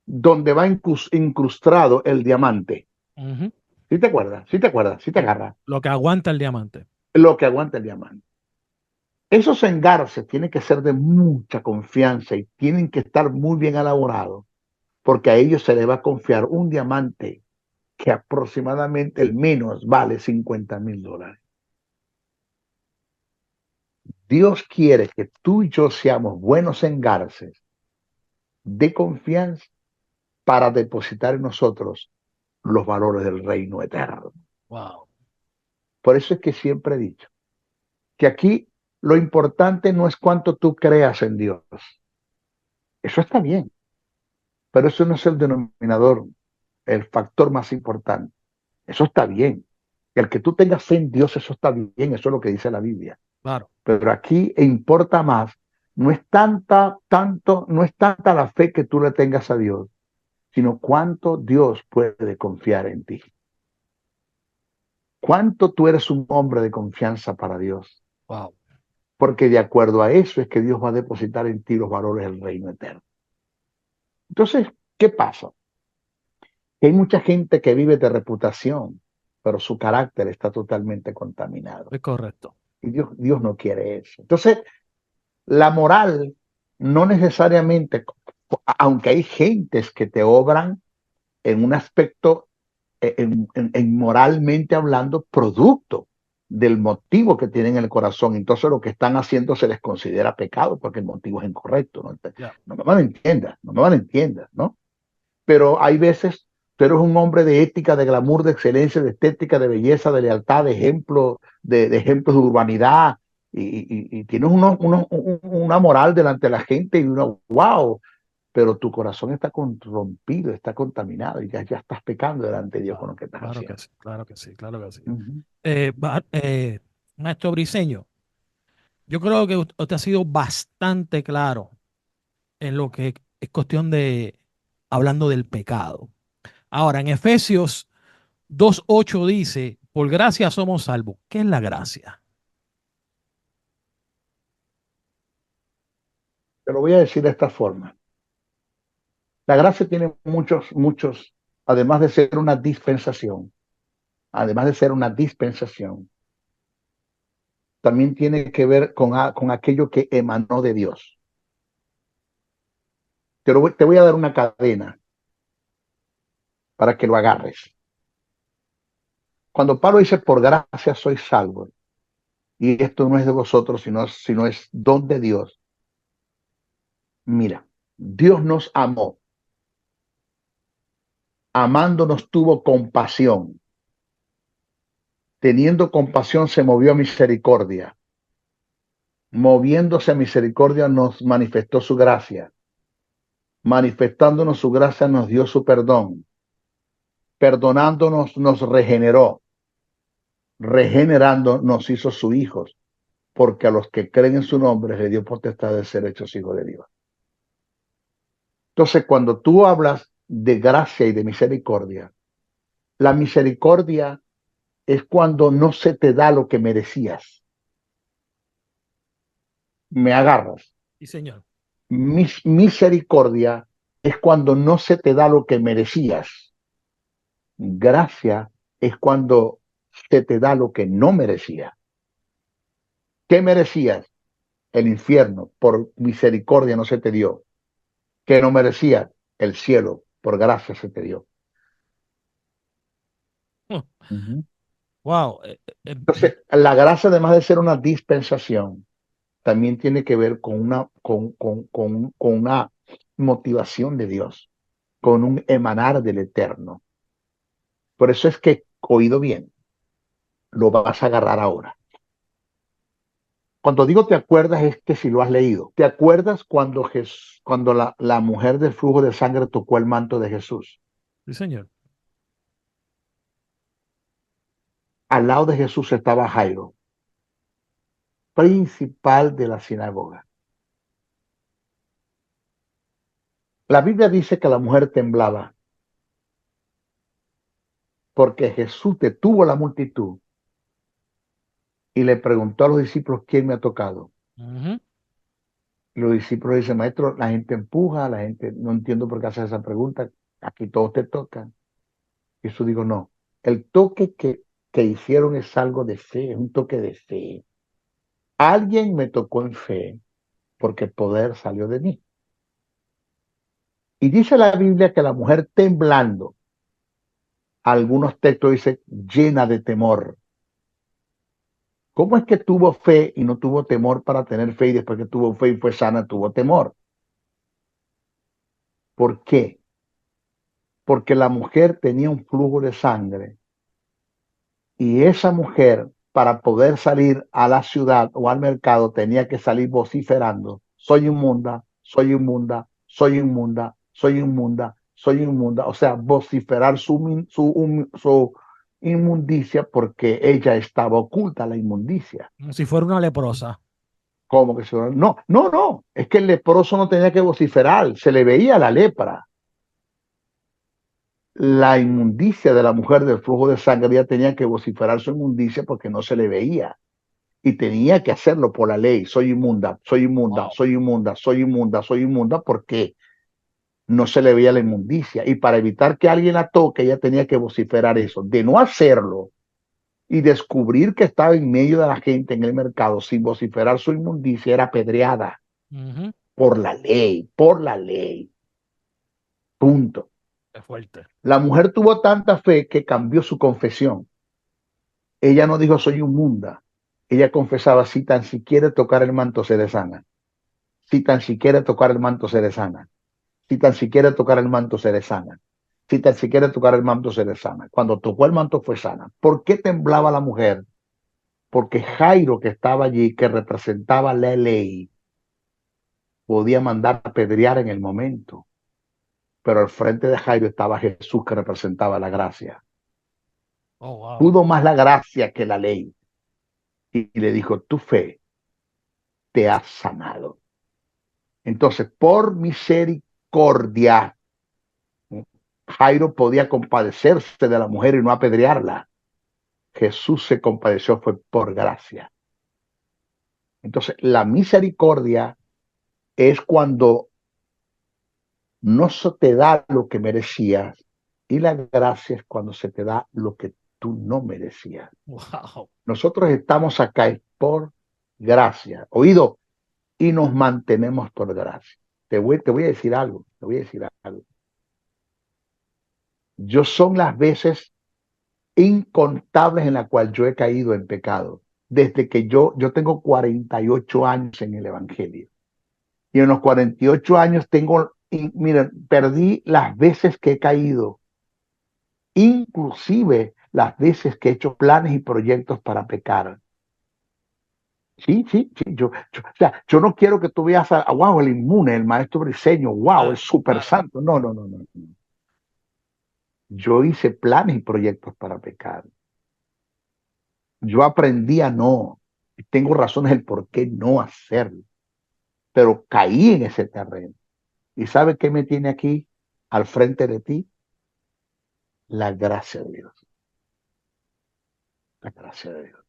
donde va incrustado el diamante. Ujú. ¿Sí te acuerdas? ¿Sí te acuerdas? ¿Sí te agarras? Lo que aguanta el diamante. Lo que aguanta el diamante. Esos engarces tienen que ser de mucha confianza y tienen que estar muy bien elaborados, porque a ellos se les va a confiar un diamante que aproximadamente el menos vale $50,000. Dios quiere que tú y yo seamos buenos engarces de confianza para depositar en nosotros los valores del reino eterno. Wow. Por eso es que siempre he dicho que aquí lo importante no es cuánto tú creas en Dios. Eso está bien, pero eso no es el denominador, el factor más importante. Eso está bien. El que tú tengas fe en Dios, eso está bien, eso es lo que dice la Biblia. Claro. Pero aquí importa más, no es tanta la fe que tú le tengas a Dios, sino cuánto Dios puede confiar en ti. Cuánto tú eres un hombre de confianza para Dios. Wow. Porque de acuerdo a eso es que Dios va a depositar en ti los valores del reino eterno. Entonces, ¿qué pasa? Que hay mucha gente que vive de reputación, pero su carácter está totalmente contaminado. Es correcto. Y Dios no quiere eso. Entonces, la moral no necesariamente, aunque hay gentes que te obran en un aspecto, en moralmente hablando, producto del motivo que tienen en el corazón. Entonces lo que están haciendo se les considera pecado porque el motivo es incorrecto. No, Ya. no me malentiendas, no me malentiendas, ¿no? Pero hay veces, tú eres un hombre de ética, de glamour, de excelencia, de estética, de belleza, de lealtad, de ejemplo, de ejemplos de urbanidad, y tienes una moral delante de la gente y una, wow, pero tu corazón está corrompido, está contaminado y ya estás pecando delante de Dios con lo que estás Claro que haciendo. sí, claro que sí, claro que sí. Ujú. Maestro Briseño, yo creo que usted ha sido bastante claro en lo que es cuestión de hablando del pecado. Ahora, en Efesios 2:8 dice, por gracia somos salvos. ¿Qué es la gracia? Te lo voy a decir de esta forma. La gracia tiene además de ser una dispensación, también tiene que ver con aquello que emanó de Dios. Te voy a dar una cadena para que lo agarres. Cuando Pablo dice, por gracia soy salvo, y esto no es de vosotros, sino es don de Dios. Mira, Dios nos amó, amándonos tuvo compasión, teniendo compasión se movió a misericordia, moviéndose a misericordia nos manifestó su gracia, manifestándonos su gracia nos dio su perdón, perdonándonos nos regeneró, regenerando nos hizo sus hijos, porque a los que creen en su nombre le dio potestad de ser hechos hijos de Dios. Entonces, cuando tú hablas de gracia y de misericordia, la misericordia es cuando no se te da lo que merecías. Me agarras. Sí, señor. Misericordia es cuando no se te da lo que merecías. Gracia es cuando se te da lo que no merecías. ¿Qué merecías? El infierno. Por misericordia no se te dio. ¿Qué no merecías? El cielo. Por gracia se te dio. Uh-huh. Wow. Entonces, la gracia, además de ser una dispensación, también tiene que ver con una motivación de Dios, con un emanar del Eterno. Por eso es que, oído bien, lo vas a agarrar ahora. Cuando digo te acuerdas es que si lo has leído. ¿Te acuerdas cuando la mujer del flujo de sangre tocó el manto de Jesús? Sí, señor. Al lado de Jesús estaba Jairo, principal de la sinagoga. La Biblia dice que la mujer temblaba porque Jesús detuvo la multitud y le preguntó a los discípulos quién me ha tocado. Uh-huh. Los discípulos dicen, maestro, la gente empuja, la gente, no entiendo por qué haces esa pregunta, aquí todos te tocan. Y eso digo, no, el toque que hicieron es algo de fe, es un toque de fe. Alguien me tocó en fe porque el poder salió de mí. Y dice la Biblia que la mujer temblando, algunos textos dicen llena de temor. ¿Cómo es que tuvo fe y no tuvo temor para tener fe y después que tuvo fe y fue sana, tuvo temor? ¿Por qué? Porque la mujer tenía un flujo de sangre y esa mujer para poder salir a la ciudad o al mercado tenía que salir vociferando, soy inmunda, soy inmunda, soy inmunda, soy inmunda, soy inmunda, o sea, vociferar su inmundicia porque ella estaba oculta, la inmundicia. Como si fuera una leprosa. ¿Cómo que se va? No, no, no, es que el leproso no tenía que vociferar, se le veía la lepra. La inmundicia de la mujer del flujo de sangre ya tenía que vociferar su inmundicia porque no se le veía. Y tenía que hacerlo por la ley. Soy inmunda, soy inmunda, soy inmunda, soy inmunda, soy inmunda, porque no se le veía la inmundicia. Y para evitar que alguien la toque, ella tenía que vociferar eso. De no hacerlo y descubrir que estaba en medio de la gente en el mercado sin vociferar su inmundicia, era apedreada por la ley, por la ley. Punto. Es fuerte. La mujer tuvo tanta fe que cambió su confesión. Ella no dijo soy inmunda. Ella confesaba, si tan siquiera tocar el manto seré sana. Si tan siquiera tocar el manto seré sana. Si tan siquiera tocar el manto seré sana. Si tan siquiera tocar el manto seré sana. Cuando tocó el manto fue sana. ¿Por qué temblaba la mujer? Porque Jairo, que estaba allí, que representaba la ley, podía mandar a apedrear en el momento. Pero al frente de Jairo estaba Jesús, que representaba la gracia. Oh, wow. Pudo más la gracia que la ley. Y le dijo, tu fe te ha sanado. Entonces, por misericordia, Jairo podía compadecerse de la mujer y no apedrearla. Jesús se compadeció fue por gracia. Entonces, la misericordia es cuando no se te da lo que merecías y la gracia es cuando se te da lo que tú no merecías. Wow. Nosotros estamos acá por gracia, oído, y nos mantenemos por gracia. Te voy a decir algo, te voy a decir algo. Yo son las veces incontables en las cuales yo he caído en pecado. Desde que yo tengo 48 años en el Evangelio. Y en los 48 años miren, perdí las veces que he caído. Inclusive las veces que he hecho planes y proyectos para pecar. Sí, sí, sí. O sea, yo no quiero que tú veas wow, el inmune, el maestro Briseño, wow, es súper santo. No, no, no, no. Yo hice planes y proyectos para pecar. Yo aprendí a no. Y tengo razones del por qué no hacerlo. Pero caí en ese terreno. ¿Y sabe qué me tiene aquí al frente de ti? La gracia de Dios. La gracia de Dios.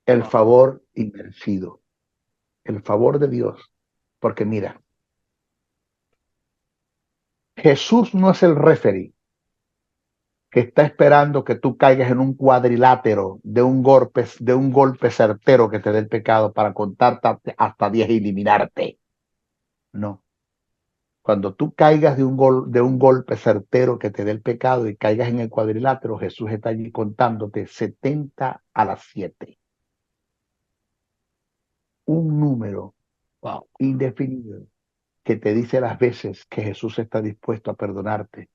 El favor inmerecido. El favor de Dios. Porque mira, Jesús no es el referee que está esperando que tú caigas en un cuadrilátero de un golpe certero que te dé el pecado para contarte hasta 10 y eliminarte. No. Cuando tú caigas de un golpe certero que te dé el pecado y caigas en el cuadrilátero, Jesús está allí contándote 70 a las 7. Un número indefinido que te dice las veces que Jesús está dispuesto a perdonarte,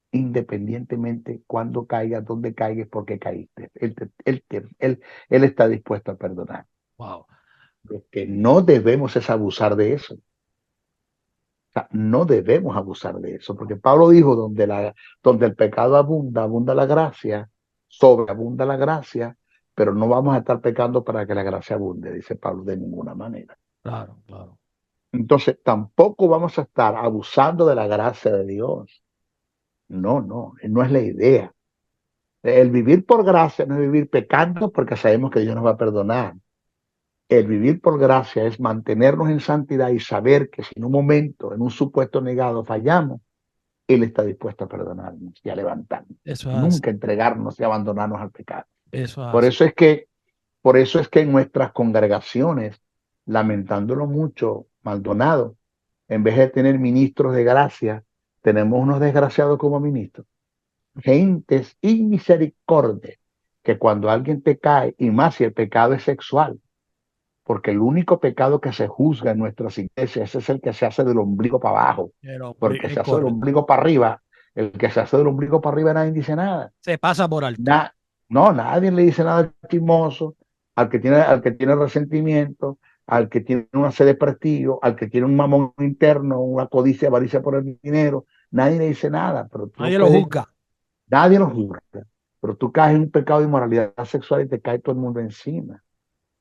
independientemente cuándo caigas, dónde caigas, por qué caíste. Él está dispuesto a perdonar. Wow. Lo que no debemos es abusar de eso. O sea, no debemos abusar de eso, porque Pablo dijo, donde el pecado abunda, abunda la gracia, sobreabunda la gracia, pero no vamos a estar pecando para que la gracia abunde, dice Pablo, de ninguna manera. Claro, claro. Entonces, tampoco vamos a estar abusando de la gracia de Dios. No, no es la idea. El vivir por gracia no es vivir pecando porque sabemos que Dios nos va a perdonar. el vivir por gracia es mantenernos en santidad y saber que si en un momento, en un supuesto negado, fallamos, Él está dispuesto a perdonarnos y a levantarnos. Eso es Nunca entregarnos y abandonarnos al pecado. Eso es Por así. eso es que en nuestras congregaciones, lamentándolo mucho, Maldonado, en vez de tener ministros de gracia, tenemos unos desgraciados como ministros. Gentes inmisericordias, que cuando alguien te cae, y más si el pecado es sexual, porque el único pecado que se juzga en nuestras iglesias, ese es el que se hace del ombligo para abajo, porque se hace del ombligo para arriba, el que se hace del ombligo para arriba nadie dice nada. Se pasa por alto. No, nadie le dice nada al chismoso, al que tiene resentimiento, al que tiene una sed de prestigio, al que tiene un mamón interno, una codicia, avaricia por el dinero. Nadie le dice nada, pero nadie lo juzga. Nadie lo juzga. Pero tú caes en un pecado de inmoralidad sexual y te cae todo el mundo encima.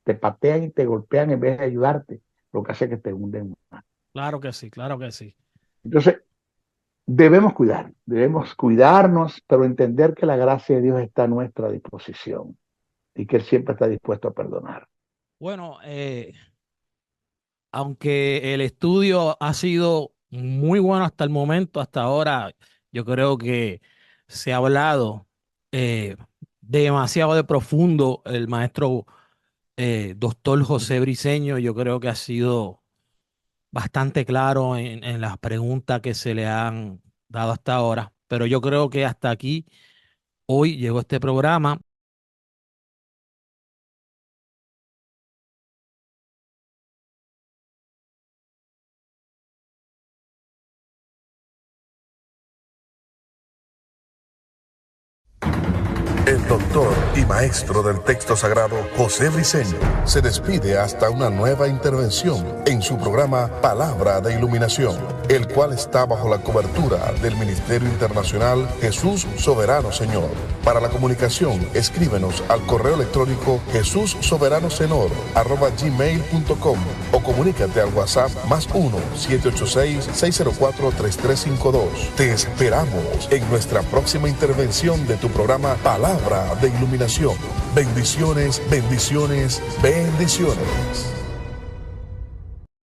Te patean y te golpean en vez de ayudarte, lo que hace que te hunden más. Claro que sí, claro que sí. Entonces, debemos cuidarnos, pero entender que la gracia de Dios está a nuestra disposición y que Él siempre está dispuesto a perdonar. Bueno, aunque el estudio ha sido muy bueno hasta el momento, hasta ahora, yo creo que se ha hablado demasiado de profundo. El maestro doctor José Briceño, yo creo que ha sido bastante claro en las preguntas que se le han dado hasta ahora, pero yo creo que hasta aquí hoy llegó este programa. El doctor y maestro del texto sagrado José Briceño se despide hasta una nueva intervención en su programa Palabra de Iluminación, el cual está bajo la cobertura del Ministerio Internacional Jesús Soberano Señor. Para la comunicación, escríbenos al correo electrónico jesussoberanosenor@gmail.com o comunícate al WhatsApp +1 786-604-3352. Te esperamos en nuestra próxima intervención de tu programa Palabra de Iluminación. Bendiciones, bendiciones, bendiciones.